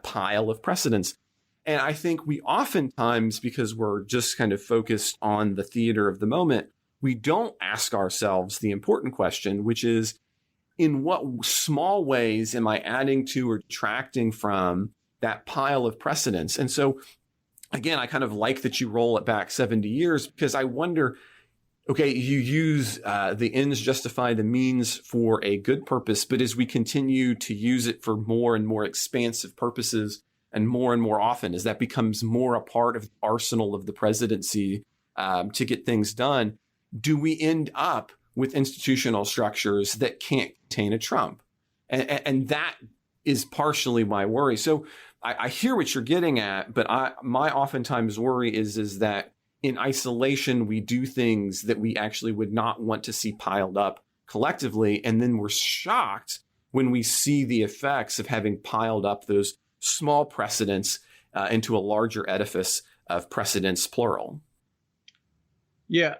pile of precedents. And I think we oftentimes, because we're just kind of focused on the theater of the moment, we don't ask ourselves the important question, which is, in what small ways am I adding to or detracting from that pile of precedents? And so, again, I kind of like that you roll it back 70 years, because I wonder, okay, you use the ends justify the means for a good purpose, but as we continue to use it for more and more expansive purposes and more often, as that becomes more a part of the arsenal of the presidency to get things done, do we end up with institutional structures that can't contain a Trump? And that is partially my worry. So I hear what you're getting at, but my oftentimes worry is that in isolation, we do things that we actually would not want to see piled up collectively. And then we're shocked when we see the effects of having piled up those small precedents into a larger edifice of precedents, plural. Yeah.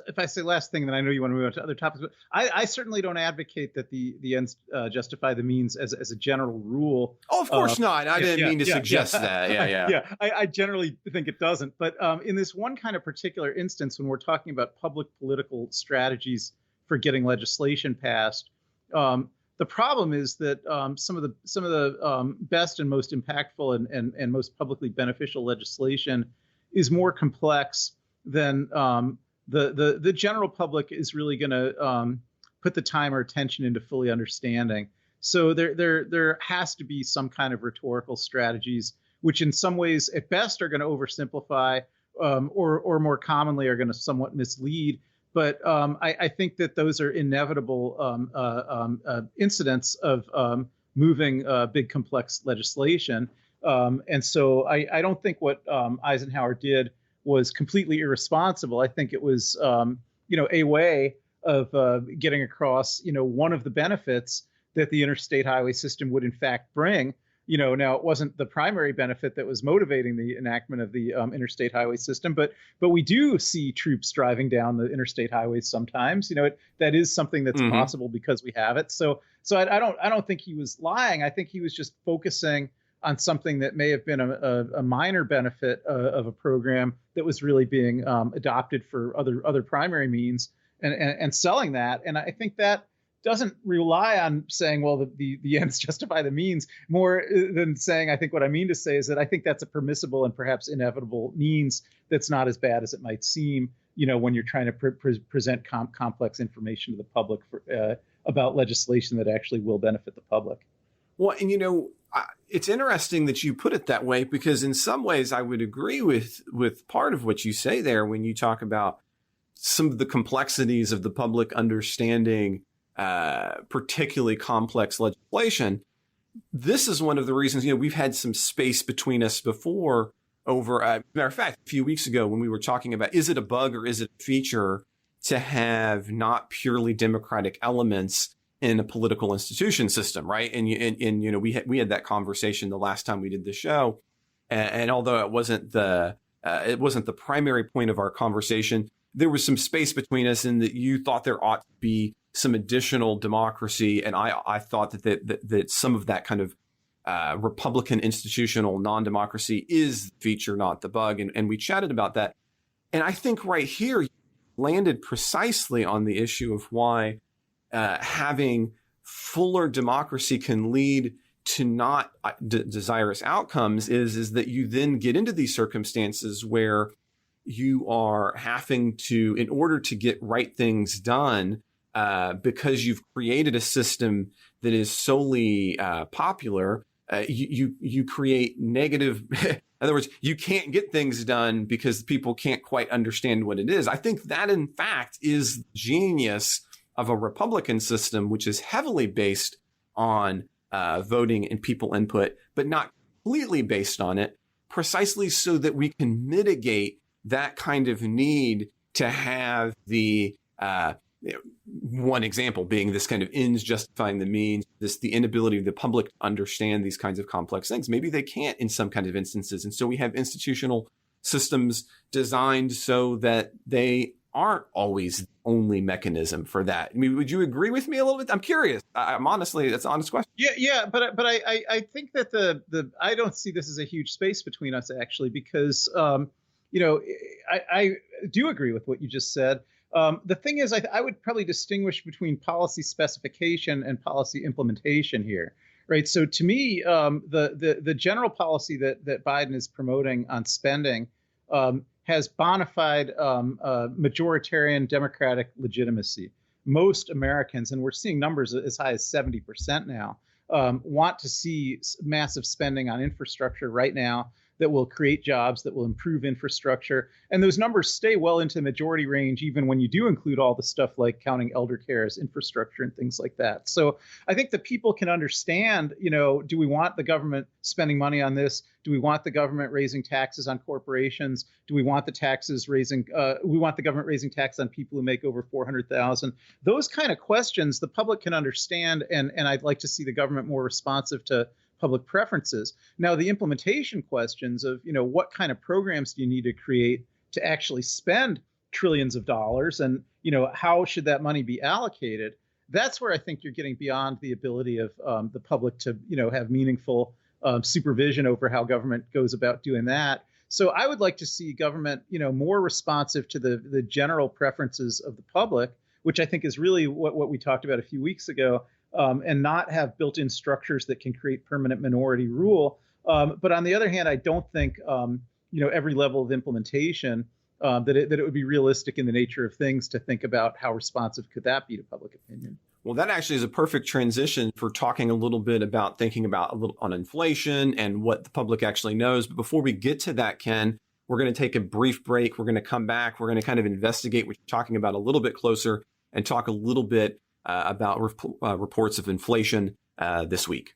If I say last thing, then I know you want to move on to other topics. But I certainly don't advocate that the ends justify the means as a general rule. Oh, of course not. I didn't mean to suggest that. Yeah. I generally think it doesn't. But in this one kind of particular instance, when we're talking about public political strategies for getting legislation passed, the problem is that some of the best and most impactful and most publicly beneficial legislation is more complex than the general public is really going to put the time or attention into fully understanding. So there has to be some kind of rhetorical strategies, which in some ways at best are going to oversimplify, or more commonly are going to somewhat mislead. But I think that those are inevitable incidents of moving big complex legislation. And so I don't think what Eisenhower did was completely irresponsible. I think it was, a way of getting across, one of the benefits that the interstate highway system would in fact bring. Now it wasn't the primary benefit that was motivating the enactment of the interstate highway system, but we do see troops driving down the interstate highways sometimes. That is something that's possible because we have it. So I don't think he was lying. I think he was just focusing on something that may have been a minor benefit of a program that was really being adopted for other primary means and selling that. And I think that doesn't rely on saying, well, the ends justify the means, more than saying, I think what I mean to say is that I think that's a permissible and perhaps inevitable means that's not as bad as it might seem, when you're trying to present complex information to the public about legislation that actually will benefit the public. Well, and it's interesting that you put it that way, because in some ways I would agree with part of what you say there when you talk about some of the complexities of the public understanding particularly complex legislation. This is one of the reasons, we've had some space between us before over, matter of fact, a few weeks ago when we were talking about, is it a bug or is it a feature to have not purely democratic elements in a political institution system, right? And we had that conversation the last time we did the show, and although it wasn't the primary point of our conversation, there was some space between us in that you thought there ought to be some additional democracy, and I thought that some of that kind of Republican institutional non-democracy is the feature, not the bug, and we chatted about that. And I think right here you landed precisely on the issue of why having fuller democracy can lead to not desirous outcomes is that you then get into these circumstances where you are having to, in order to get right things done, because you've created a system that is solely popular, you create negative. In other words, you can't get things done because people can't quite understand what it is. I think that, in fact, is genius of a Republican system, which is heavily based on voting and people input, but not completely based on it, precisely so that we can mitigate that kind of need to have the one example being this kind of ends justifying the means, the inability of the public to understand these kinds of complex things. Maybe they can't in some kind of instances. And so we have institutional systems designed so that they aren't always the only mechanism for that. I mean, would you agree with me a little bit? I'm curious. I'm honestly, that's an honest question. Yeah, but I think that I don't see this as a huge space between us, actually, because I do agree with what you just said. The thing is, I would probably distinguish between policy specification and policy implementation here, right? So to me, the general policy that Biden is promoting on spending has bona fide majoritarian democratic legitimacy. Most Americans, and we're seeing numbers as high as 70% now, want to see massive spending on infrastructure right now. that will create jobs, that will improve infrastructure. And those numbers stay well into the majority range, even when you do include all the stuff like counting elder care as infrastructure and things like that. So I think the people can understand, do we want the government spending money on this? Do we want the government raising taxes on corporations? Do we want the government raising tax on people who make over 400,000? Those kind of questions the public can understand, and I'd like to see the government more responsive to public preferences. Now, the implementation questions of, what kind of programs do you need to create to actually spend trillions of dollars, and, how should that money be allocated? That's where I think you're getting beyond the ability of the public to, have meaningful supervision over how government goes about doing that. So I would like to see government, more responsive to the general preferences of the public, which I think is really what we talked about a few weeks ago, and not have built-in structures that can create permanent minority rule. But on the other hand, I don't think, every level of implementation, that it would be realistic in the nature of things to think about how responsive could that be to public opinion. Well, that actually is a perfect transition for talking a little bit about thinking about on inflation and what the public actually knows. But before we get to that, Ken, we're going to take a brief break. We're going to come back. We're going to kind of investigate what you're talking about a little bit closer and talk a little bit about reports of inflation this week.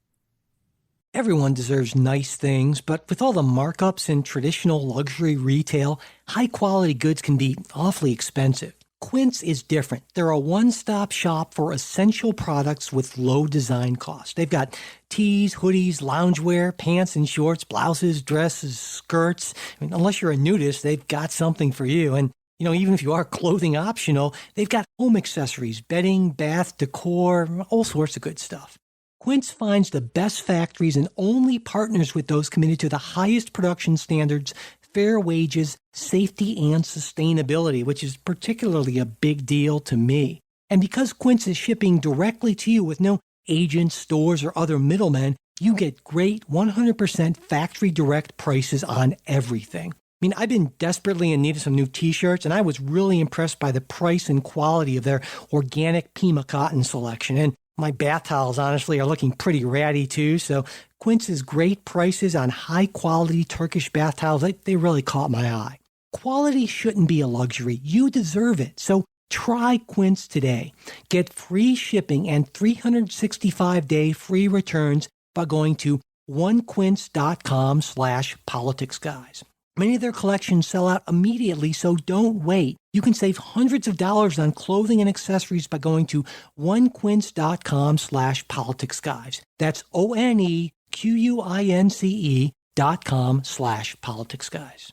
Everyone deserves nice things, but with all the markups in traditional luxury retail, high-quality goods can be awfully expensive. Quince is different. They're a one-stop shop for essential products with low design costs. They've got tees, hoodies, loungewear, pants and shorts, blouses, dresses, skirts. Unless you're a nudist, they've got something for you. And even if you are clothing optional, they've got home accessories, bedding, bath, decor, all sorts of good stuff. Quince finds the best factories and only partners with those committed to the highest production standards, fair wages, safety, and sustainability, which is particularly a big deal to me. And because Quince is shipping directly to you with no agents, stores, or other middlemen, you get great 100% factory direct prices on everything. I've been desperately in need of some new t-shirts, and I was really impressed by the price and quality of their organic Pima cotton selection. And my bath towels, honestly, are looking pretty ratty, too. So Quince's great prices on high-quality Turkish bath towels, they really caught my eye. Quality shouldn't be a luxury. You deserve it. So try Quince today. Get free shipping and 365-day free returns by going to onequince.com/politicsguys. Many of their collections sell out immediately, so don't wait. You can save hundreds of dollars on clothing and accessories by going to onequince.com/politicsguys. That's ONEQUINCE.com/politicsguys.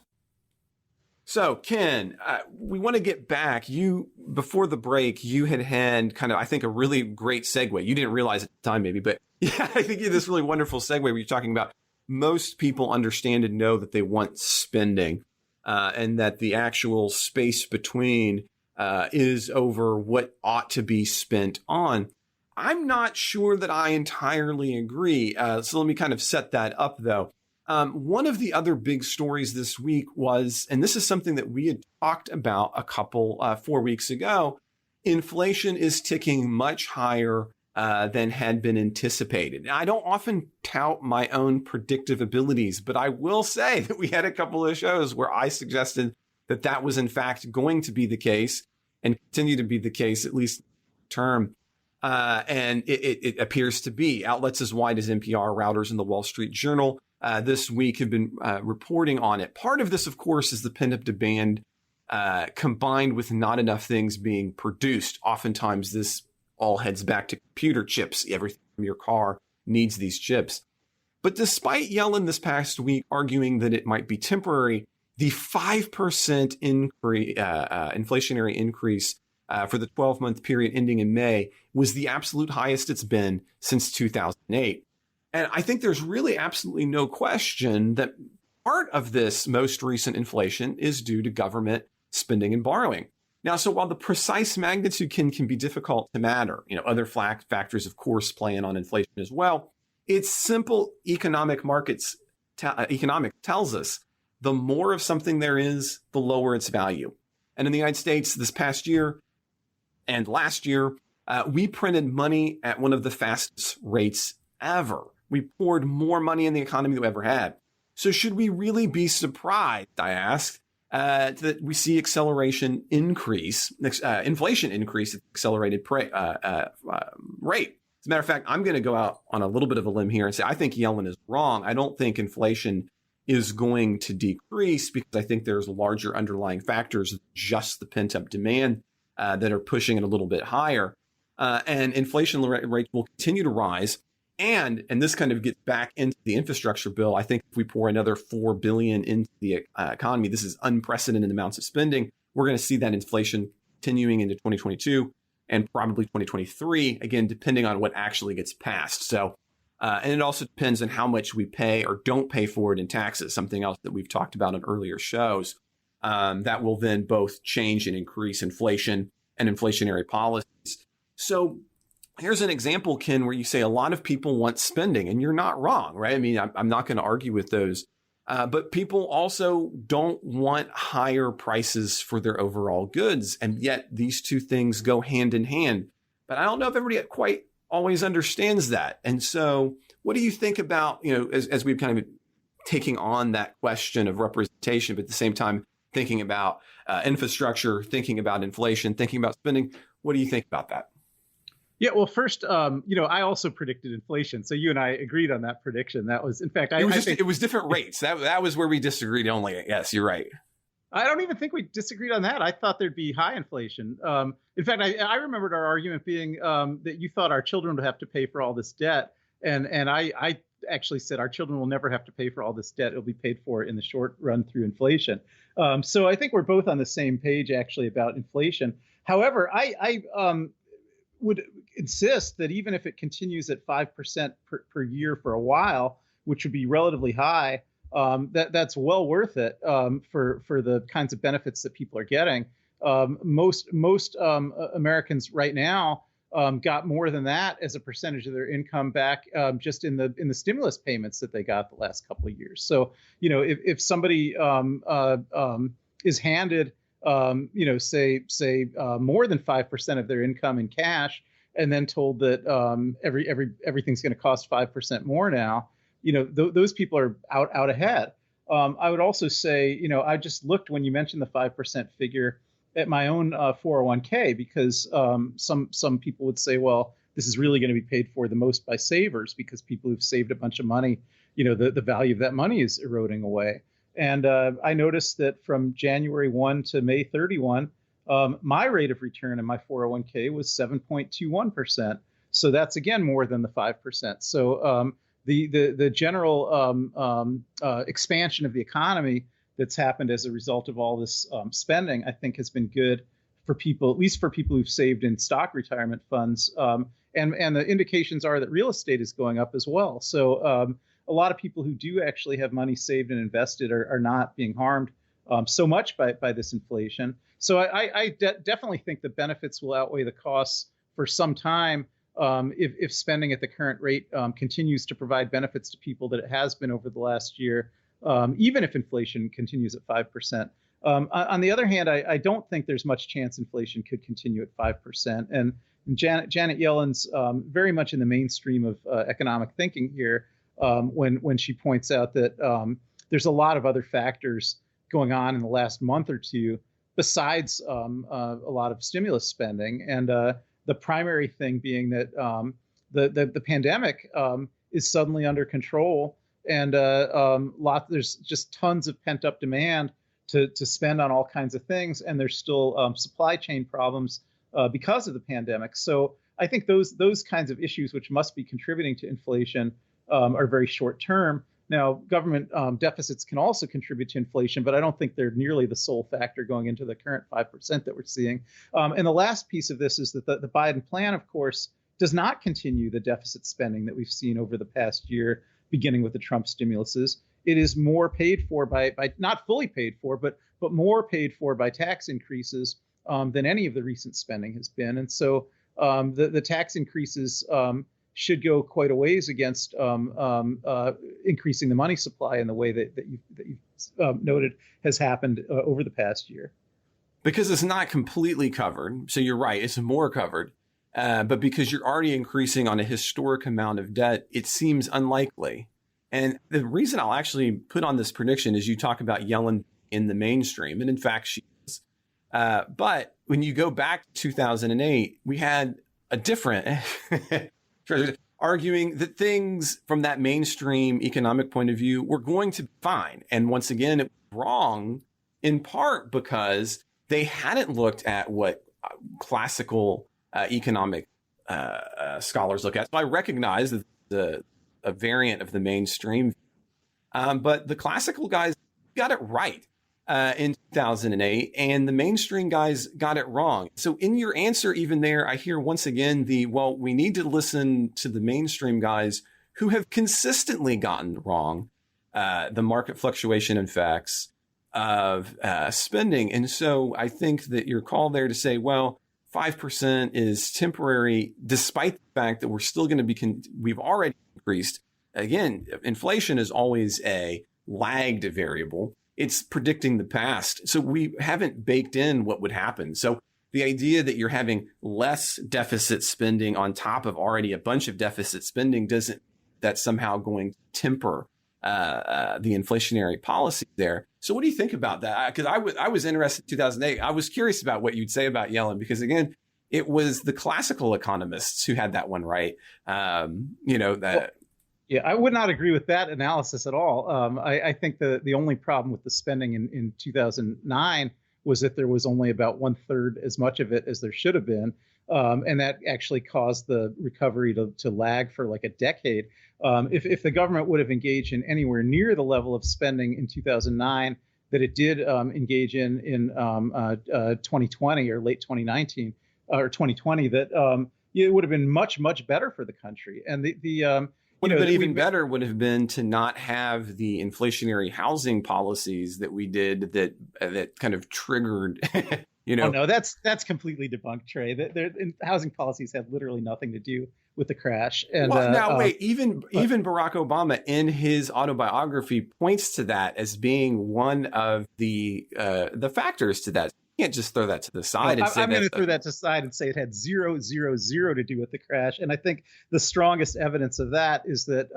So, Ken, we want to get back. Before the break, you had kind of, I think, a really great segue. You didn't realize at the time, maybe, but yeah, I think you had this really wonderful segue where you're talking about most people understand and know that they want spending, and that the actual space between is over what ought to be spent on. I'm not sure that I entirely agree. So let me kind of set that up, though. One of the other big stories this week was, and this is something that we had talked about a couple 4 weeks ago, inflation is ticking much higher than had been anticipated. Now, I don't often tout my own predictive abilities, but I will say that we had a couple of shows where I suggested that was in fact going to be the case and continue to be the case, at least term. And it appears to be. Outlets as wide as NPR, Reuters, and the Wall Street Journal this week have been reporting on it. Part of this, of course, is the pent-up demand combined with not enough things being produced. Oftentimes, this all heads back to computer chips. Everything from your car needs these chips. But despite Yellen this past week arguing that it might be temporary, the 5% inflationary increase for the 12-month period ending in May was the absolute highest it's been since 2008. And I think there's really absolutely no question that part of this most recent inflation is due to government spending and borrowing. Now, so while the precise magnitude can be difficult to matter, other factors, of course, play in on inflation as well. It's simple economics tells us the more of something there is, the lower its value. And in the United States this past year and last year, we printed money at one of the fastest rates ever. We poured more money in the economy than we ever had. So should we really be surprised, I asked, that we see inflation increase at accelerated rate? As a matter of fact, I'm going to go out on a little bit of a limb here and say I think Yellen is wrong. I don't think inflation is going to decrease because I think there's larger underlying factors, just the pent-up demand that are pushing it a little bit higher. And inflation rates will continue to rise. And this kind of gets back into the infrastructure bill. I think if we pour another $4 billion into the economy, this is unprecedented amounts of spending. We're going to see that inflation continuing into 2022 and probably 2023, again, depending on what actually gets passed. So, and it also depends on how much we pay or don't pay for it in taxes, something else that we've talked about in earlier shows. That will then both change and increase inflation and inflationary policies. So here's an example, Ken, where you say a lot of people want spending, and you're not wrong, right? I mean, I'm not going to argue with those. But people also don't want higher prices for their overall goods. And yet these two things go hand in hand. But I don't know if everybody quite always understands that. And so what do you think about, as we've kind of been taking on that question of representation, but at the same time thinking about infrastructure, thinking about inflation, thinking about spending? What do you think about that? Yeah, well, first, I also predicted inflation, so you and I agreed on that prediction. That was, in fact, it was different rates. That was where we disagreed only. Yes, you're right. I don't even think we disagreed on that. I thought there'd be high inflation. In fact, I remembered our argument being that you thought our children would have to pay for all this debt, and I actually said our children will never have to pay for all this debt. It'll be paid for in the short run through inflation. So I think we're both on the same page actually about inflation. However, I would insist that even if it continues at 5% per year for a while, which would be relatively high, that's well worth it for the kinds of benefits that people are getting. Most Americans right now got more than that as a percentage of their income back just in the stimulus payments that they got the last couple of years. So if somebody is handed say more than 5% of their income in cash, and then told that everything's going to cost 5% more now, those people are out ahead. I would also say, I just looked when you mentioned the 5% figure at my own 401k, because some people would say, well, this is really going to be paid for the most by savers, because people who've saved a bunch of money, the value of that money is eroding away. And I noticed that from January 1 to May 31, my rate of return in my 401k was 7.21%. So that's, again, more than the 5%. So the general expansion of the economy that's happened as a result of all this spending, I think, has been good for people, at least for people who've saved in stock retirement funds. And the indications are that real estate is going up as well. So a lot of people who do actually have money saved and invested are not being harmed so much by this inflation. So I definitely think the benefits will outweigh the costs for some time if spending at the current rate continues to provide benefits to people that it has been over the last year, even if inflation continues at 5%. On the other hand, I don't think there's much chance inflation could continue at 5%. And Janet Yellen's very much in the mainstream of economic thinking here when she points out that there's a lot of other factors going on in the last month or two besides a lot of stimulus spending. And the primary thing being that the pandemic is suddenly under control, and there's just tons of pent up demand to spend on all kinds of things, and there's still supply chain problems because of the pandemic. So I think those kinds of issues, which must be contributing to inflation, are very short term. Now, government deficits can also contribute to inflation, but I don't think they're nearly the sole factor going into the current 5% that we're seeing. And the last piece of this is that the Biden plan, of course, does not continue the deficit spending that we've seen over the past year, beginning with the Trump stimuluses. It is more paid for by not fully paid for, but more paid for by tax increases than any of the recent spending has been. And so the tax increases should go quite a ways against increasing the money supply in the way that you've noted has happened over the past year. Because it's not completely covered. So you're right, it's more covered. But because you're already increasing on a historic amount of debt, it seems unlikely And the reason I'll actually put on this prediction is you talk about Yellen in the mainstream, and in fact, she is. But when you go back to 2008, we had a different arguing that things from that mainstream economic point of view were going to be fine. And once again, it was wrong in part because they hadn't looked at what classical economic scholars look at. So I recognize that a variant of the mainstream, but the classical guys got it right in 2008, and the mainstream guys got it wrong. So in your answer, even there, I hear once again we need to listen to the mainstream guys who have consistently gotten wrong the market fluctuation effects of spending. And so I think that your call there to say, well, 5% is temporary, despite the fact that we're still going to be, we've already increased. Again, inflation is always a lagged variable. It's predicting the past. So we haven't baked in what would happen. So the idea that you're having less deficit spending on top of already a bunch of deficit spending that's somehow going to temper the inflationary policy there. So what do you think about that? Because I was interested in 2008. I was curious about what you'd say about Yellen, because again, it was the classical economists who had that one right. Yeah, I would not agree with that analysis at all. I think the only problem with the spending in 2009 was that there was only about 1/3 as much of it as there should have been. And that actually caused the recovery to lag for like a decade. If the government would have engaged in anywhere near the level of spending in 2009 that it did engage in 2020 or late 2019 or 2020, that it would have been much, much better for the country. And would have been even better would have been to not have the inflationary housing policies that we did that kind of triggered. Oh no, that's completely debunked, Trey. Housing policies had literally nothing to do with the crash. And even Barack Obama in his autobiography points to that as being one of the factors to that. You can't just throw that to the side. I'm going to throw that to the side and say it had 0, 0, 0 to do with the crash. And I think the strongest evidence of that is that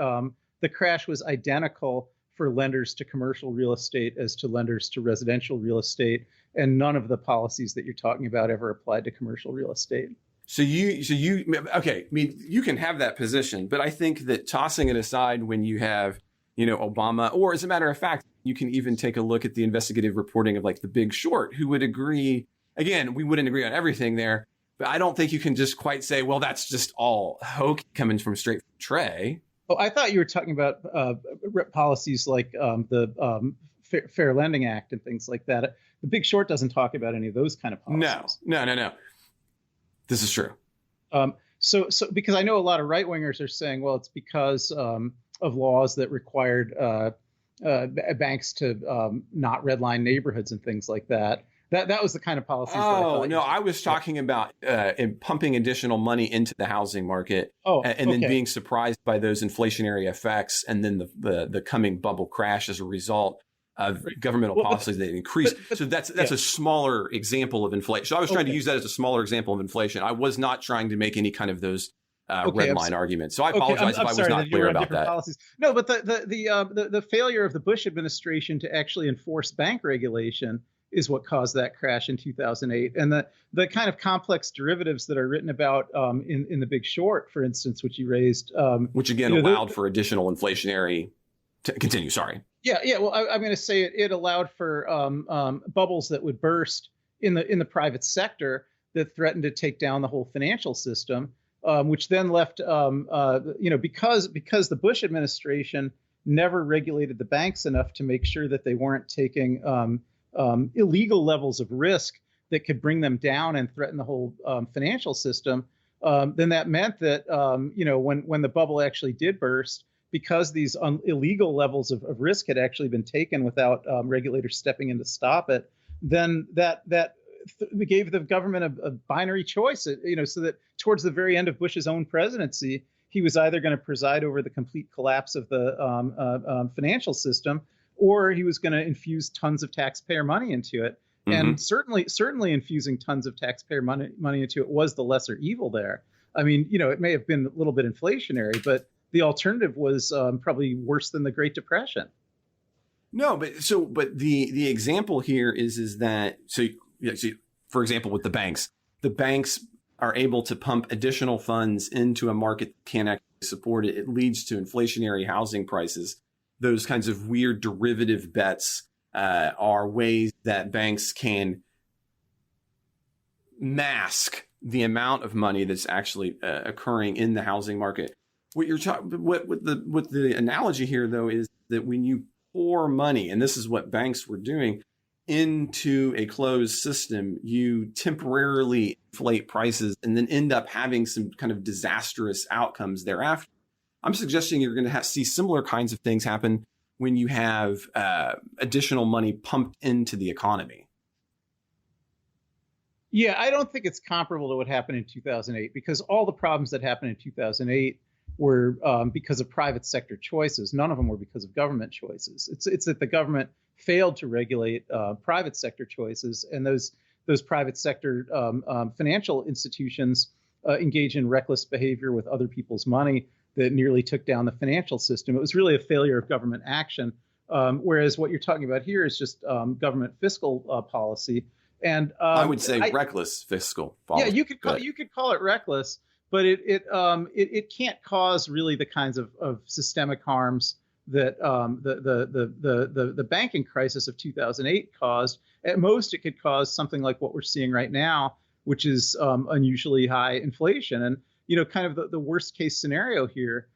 the crash was identical for lenders to commercial real estate as to lenders to residential real estate. And none of the policies that you're talking about ever applied to commercial real estate. Okay. I mean, you can have that position, but I think that tossing it aside when you have, Obama, or as a matter of fact, you can even take a look at the investigative reporting of like The Big Short, who would agree. Again, we wouldn't agree on everything there, but I don't think you can just quite say, well, that's just all hokey coming from straight from Trey. Oh, I thought you were talking about policies like the Fair Lending Act and things like that. The Big Short doesn't talk about any of those kind of policies. No. This is true. So because I know a lot of right wingers are saying, well, it's because of laws that required banks to not redline neighborhoods and things like that. That was the kind of policies. I was talking about pumping additional money into the housing market, then being surprised by those inflationary effects, and then the coming bubble crash as a result of governmental policies that increase. So that's a smaller example of inflation. So I was trying to use that as a smaller example of inflation. I was not trying to make any kind of those red line arguments. So I apologize if I was not clear about that. Policies. No, but the failure of the Bush administration to actually enforce bank regulation is what caused that crash in 2008. And the kind of complex derivatives that are written about in The Big Short, for instance, which you raised. Which again allowed for additional inflationary. Continue, sorry. Yeah. Well, I'm going to say it allowed for bubbles that would burst in the private sector that threatened to take down the whole financial system, which then left, because the Bush administration never regulated the banks enough to make sure that they weren't taking illegal levels of risk that could bring them down and threaten the whole financial system. Then that meant that, when the bubble actually did burst, because these illegal levels of risk had actually been taken without regulators stepping in to stop it, then that gave the government a binary choice, so that towards the very end of Bush's own presidency, he was either going to preside over the complete collapse of the financial system, or he was going to infuse tons of taxpayer money into it. Mm-hmm. And certainly infusing tons of taxpayer money into it was the lesser evil there. I mean, it may have been a little bit inflationary, but the alternative was probably worse than the Great Depression. No, but the example here is that so for example with the banks are able to pump additional funds into a market that can't actually support it. It leads to inflationary housing prices. Those kinds of weird derivative bets are ways that banks can mask the amount of money that's actually occurring in the housing market. What the analogy here though is that when you pour money, and this is what banks were doing, into a closed system, you temporarily inflate prices and then end up having some kind of disastrous outcomes thereafter. I'm suggesting you're going to see similar kinds of things happen when you have additional money pumped into the economy. Yeah, I don't think it's comparable to what happened in 2008 because all the problems that happened in 2008 were because of private sector choices. None of them were because of government choices. It's that the government failed to regulate private sector choices, and those private sector financial institutions engage in reckless behavior with other people's money that nearly took down the financial system. It was really a failure of government action, whereas what you're talking about here is just government fiscal policy. And I would say reckless fiscal policy. Yeah, you could call it reckless, but it can't cause really the kinds of systemic harms that the banking crisis of 2008 caused. At most, it could cause something like what we're seeing right now, which is unusually high inflation. And kind of the worst case scenario here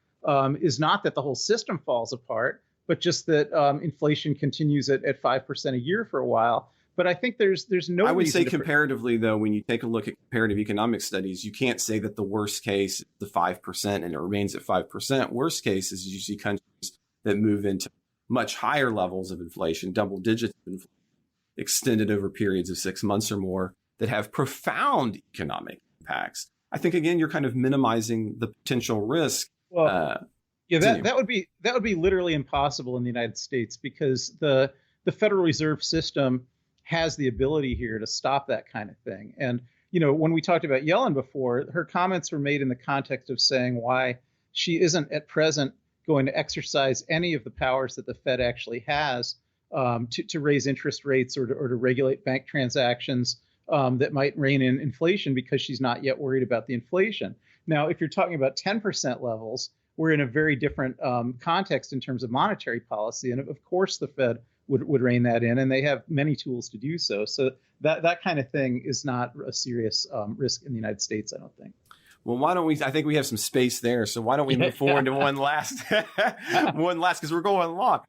is not that the whole system falls apart, but just that inflation continues at 5% a year for a while. But I think there's no. I would say comparatively, though, when you take a look at comparative economic studies, you can't say that the worst case is the 5% and it remains at 5%. Worst case is you see countries that move into much higher levels of inflation, double digits of inflation, extended over periods of 6 months or more, that have profound economic impacts. I think again, you're kind of minimizing the potential risk. Well, that would be literally impossible in the United States because the Federal Reserve System has the ability here to stop that kind of thing. And, when we talked about Yellen before, her comments were made in the context of saying why she isn't at present going to exercise any of the powers that the Fed actually has to raise interest rates or to regulate bank transactions that might rein in inflation because she's not yet worried about the inflation. Now, if you're talking about 10% levels, we're in a very different context in terms of monetary policy. And of course, the Fed would rein that in, and they have many tools to do so. So that kind of thing is not a serious risk in the United States, I don't think. Well, why don't we? I think we have some space there, so why don't we move forward to one last, because we're going long.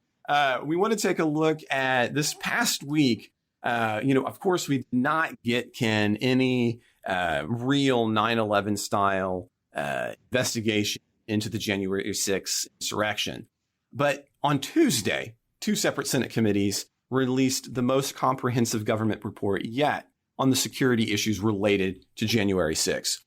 We want to take a look at this past week. Of course, we did not get, Ken, any real 9/11 style investigation into the January 6th insurrection, but on Tuesday, 2 separate Senate committees released the most comprehensive government report yet on the security issues related to January 6th.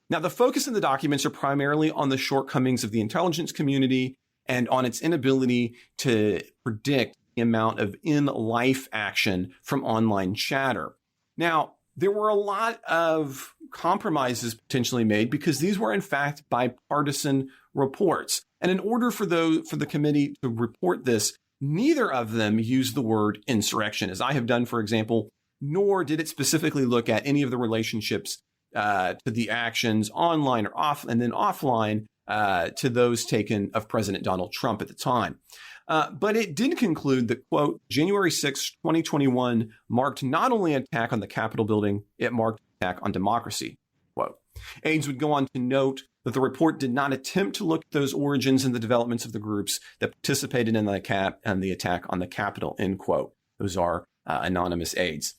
Now, the focus in the documents are primarily on the shortcomings of the intelligence community and on its inability to predict the amount of in-life action from online chatter. Now, there were a lot of compromises potentially made because these were, in fact, bipartisan reports. And in order for the committee to report this, neither of them used the word insurrection, as I have done, for example, nor did it specifically look at any of the relationships to the actions online or off, and then offline to those taken of President Donald Trump at the time. But it did conclude that, quote, January 6, 2021 marked not only an attack on the Capitol building, it marked an attack on democracy, quote. Aides would go on to note that the report did not attempt to look at those origins and the developments of the groups that participated in the attack on the Capitol, end quote. Those are anonymous aides.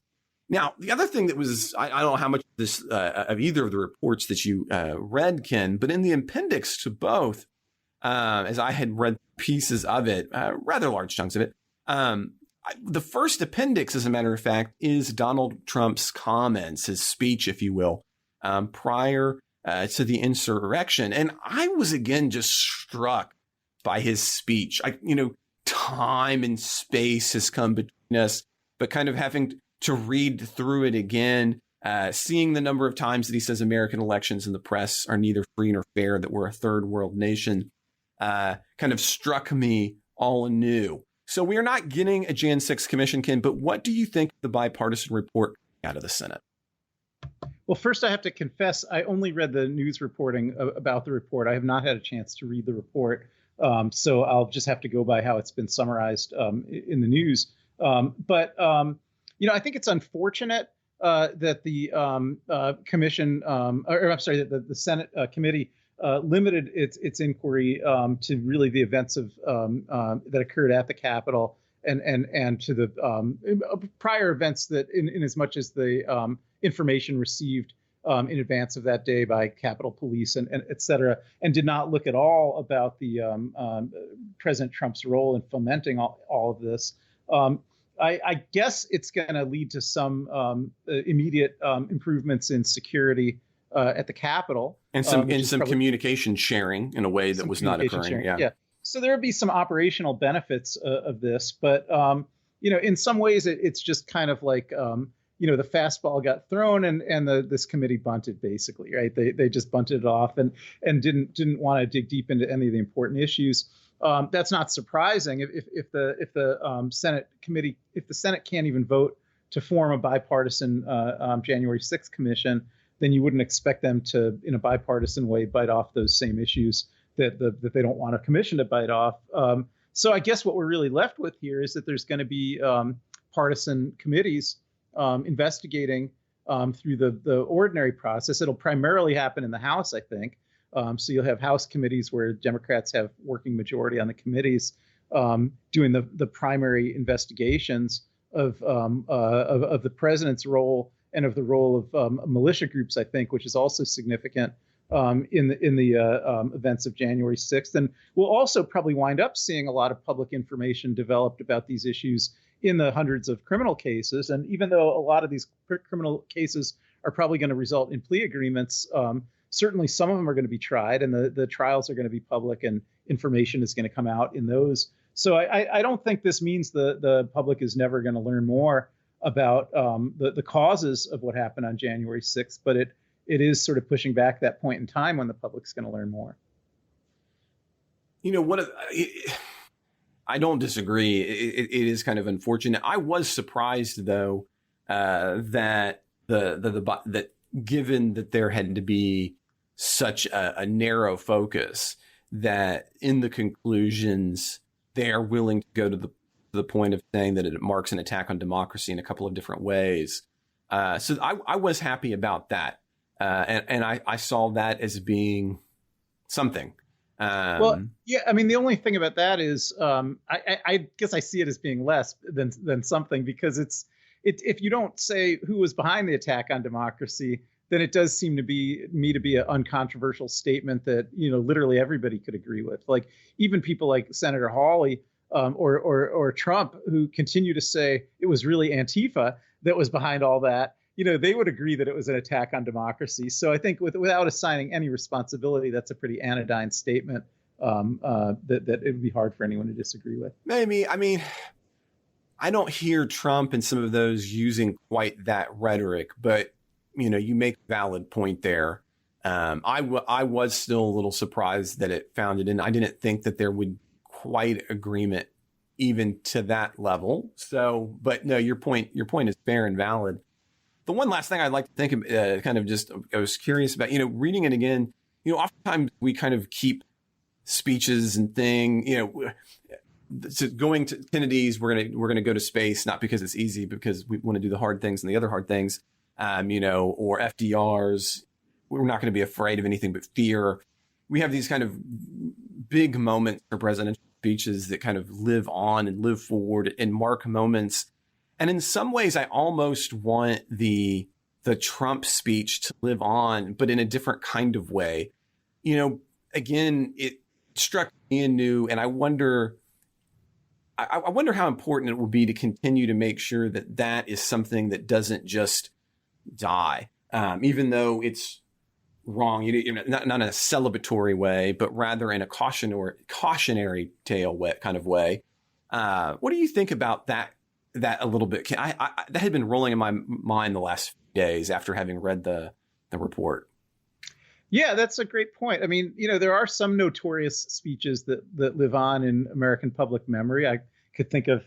Now, the other thing that was, I don't know how much of this of either of the reports that you read, Ken, but in the appendix to both, as I had read pieces of it, rather large chunks of it, the first appendix, as a matter of fact, is Donald Trump's comments, his speech, if you will, prior to the insurrection. And I was again just struck by his speech. Time and space has come between us, but kind of having to read through it again, seeing the number of times that he says American elections and the press are neither free nor fair, that we're a third world nation. kind of struck me all anew. So we are not getting a Jan 6 commission, Ken, but what do you think of the bipartisan report out of the Senate? Well, first I have to confess, I only read the news reporting about the report. I have not had a chance to read the report. So I'll just have to go by how it's been summarized in the news. But I think it's unfortunate that the commission, or I'm sorry, that the Senate committee limited its inquiry to really the events of that occurred at the Capitol and to the prior events that, in as much as the information received in advance of that day by Capitol Police and et cetera, and did not look at all about the President Trump's role in fomenting all of this. I guess it's going to lead to some immediate improvements in security at the Capitol. And some communication sharing in a way that was not occurring. Yeah. So there would be some operational benefits of this. But, in some ways, it's just kind of like, the fastball got thrown and this committee bunted, basically. Right. They just bunted it off and didn't want to dig deep into any of the important issues. That's not surprising if the Senate committee, if the Senate can't even vote to form a bipartisan January 6th commission, then you wouldn't expect them to, in a bipartisan way, bite off those same issues that they don't want a commission to bite off. So I guess what we're really left with here is that there's going to be partisan committees investigating through the ordinary process. It'll primarily happen in the House, I think. So you'll have House committees where Democrats have working majority on the committees doing the primary investigations of the president's role and of the role of militia groups, I think, which is also significant in the events of January 6th. And we'll also probably wind up seeing a lot of public information developed about these issues in the hundreds of criminal cases. And even though a lot of these criminal cases are probably going to result in plea agreements, certainly some of them are going to be tried, and the trials are going to be public, and information is going to come out in those. So I don't think this means the public is never going to learn more about the causes of what happened on January 6th, but it is sort of pushing back that point in time when the public's going to learn more. I don't disagree. It is kind of unfortunate. I was surprised, though, that that given that there had to be such a narrow focus, that in the conclusions they are willing to go to the point of saying that it marks an attack on democracy in a couple of different ways. So I was happy about that, and I saw that as being something. Well, yeah, I mean, the only thing about that is I guess I see it as being less than something, because if you don't say who was behind the attack on democracy, then it does seem to be an uncontroversial statement that, literally everybody could agree with. Like even people like Senator Hawley or Trump, who continue to say it was really Antifa that was behind all that, they would agree that it was an attack on democracy. So I think without assigning any responsibility, that's a pretty anodyne statement that it would be hard for anyone to disagree with. Maybe. I mean, I don't hear Trump and some of those using quite that rhetoric, but you make a valid point there. I was still a little surprised that it found it in. I didn't think that there would quite agreement even to that level. So, but no, your point is fair and valid. The one last thing I'd like to think of, I was curious about, reading it again, oftentimes we kind of keep speeches and so going to Kennedy's, we're going to go to space, not because it's easy, because we want to do the hard things and the other hard things. Or FDR's, we're not going to be afraid of anything but fear. We have these kind of big moments for presidential speeches that kind of live on and live forward and mark moments. And in some ways, I almost want the Trump speech to live on, but in a different kind of way. Again, it struck me anew, and I wonder how important it will be to continue to make sure that is something that doesn't just die, even though it's wrong, not in a celebratory way, but rather in a cautionary tale kind of way. What do you think about that a little bit? That had been rolling in my mind the last few days after having read the report. Yeah, that's a great point. I mean, there are some notorious speeches that live on in American public memory. I could think of,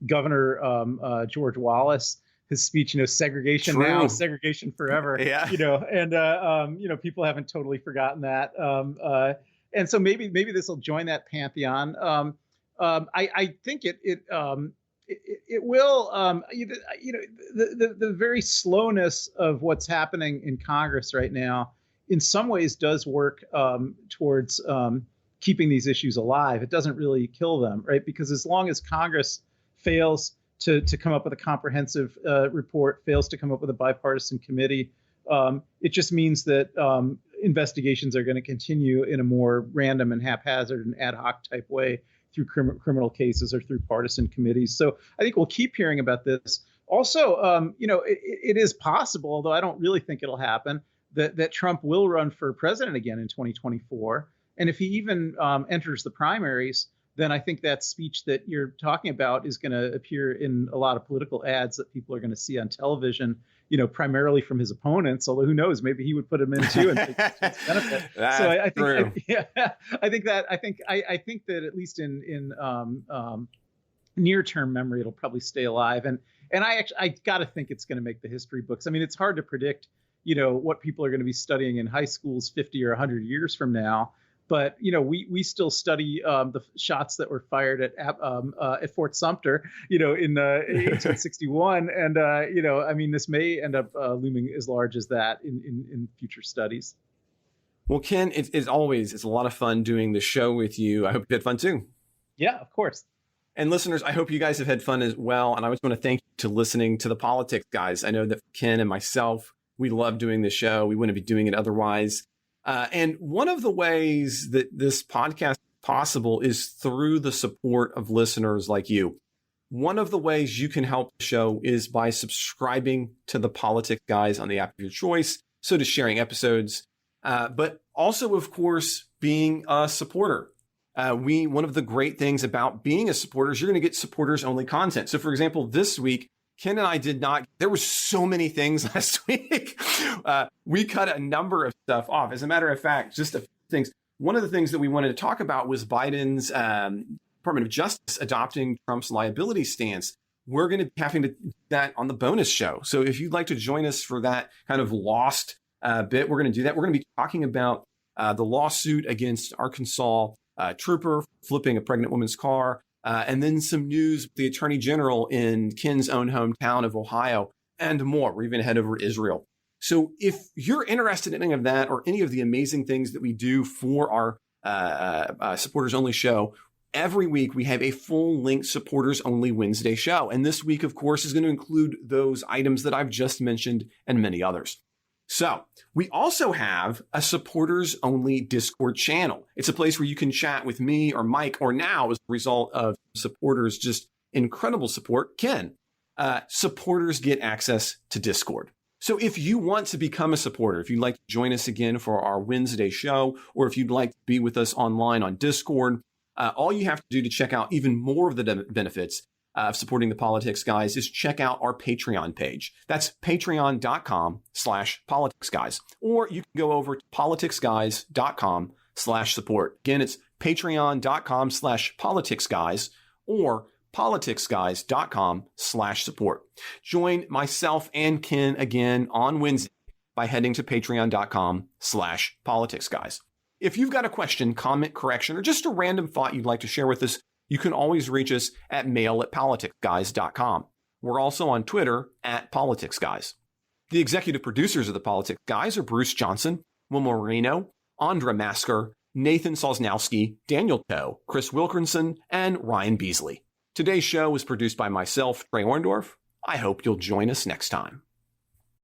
Governor George Wallace, his speech, segregation True. now, segregation forever. Yeah. And people haven't totally forgotten that. And so maybe this will join that pantheon. I think it will. The very slowness of what's happening in Congress right now, in some ways, does work towards keeping these issues alive. It doesn't really kill them, right? Because as long as Congress fails to come up with a comprehensive report, fails to come up with a bipartisan committee, it just means that investigations are going to continue in a more random and haphazard and ad hoc type way through criminal cases or through partisan committees. So I think we'll keep hearing about this. Also, it is possible, although I don't really think it'll happen, that Trump will run for president again in 2024. And if he even enters the primaries, then I think that speech that you're talking about is going to appear in a lot of political ads that people are going to see on television, primarily from his opponents. Although who knows, maybe he would put them in too and take his benefit. So I think that at least in near-term memory, it'll probably stay alive. And I got to think it's going to make the history books. I mean, it's hard to predict, what people are going to be studying in high schools 50 or 100 years from now. But we still study the shots that were fired at Fort Sumter, in 1861, and I mean, this may end up looming as large as that in future studies. Well, Ken, it's a lot of fun doing the show with you. I hope you had fun too. Yeah, of course. And listeners, I hope you guys have had fun as well. And I just want to thank you to listening to the Politics Guys. I know that Ken and myself, we love doing the show. We wouldn't be doing it otherwise. And one of the ways that this podcast is possible is through the support of listeners like you. One of the ways you can help the show is by subscribing to the Politics Guys on the app of your choice. So does sharing episodes, but also, of course, being a supporter. One of the great things about being a supporter is you're going to get supporters only content. So for example, this week, Ken and I there were so many things last week. We cut a number of stuff off. As a matter of fact, just a few things. One of the things that we wanted to talk about was Biden's Department of Justice adopting Trump's liability stance. We're going to be having to do that on the bonus show. So if you'd like to join us for that kind of lost bit, we're going to do that. We're going to be talking about the lawsuit against Arkansas trooper flipping a pregnant woman's car. And then some news with the Attorney General in Ken's own hometown of Ohio and more. We're even head over to Israel. So if you're interested in any of that or any of the amazing things that we do for our supporters only show, every week we have a full length supporters only Wednesday show. And this week, of course, is going to include those items that I've just mentioned and many others. So we also have a supporters only Discord channel. It's a place where you can chat with me or Mike, or now as a result of supporters, just incredible support, Ken. Supporters get access to Discord. So if you want to become a supporter, if you'd like to join us again for our Wednesday show, or if you'd like to be with us online on Discord, all you have to do to check out even more of the benefits of supporting the Politics Guys is check out our Patreon page. That's patreon.com/politicsguys. Or you can go over to politicsguys.com/support. Again, it's patreon.com/politicsguys or politicsguys.com/support. Join myself and Ken again on Wednesday by heading to patreon.com/politicsguys. If you've got a question, comment, correction, or just a random thought you'd like to share with us, you can always reach us at mail@politicsguys.com. We're also on Twitter @politicsguys. The executive producers of the Politics Guys are Bruce Johnson, Wilma Moreno, Andra Masker, Nathan Sosnowski, Daniel Toe, Chris Wilkinson, and Ryan Beasley. Today's show was produced by myself, Trey Orndorff. I hope you'll join us next time.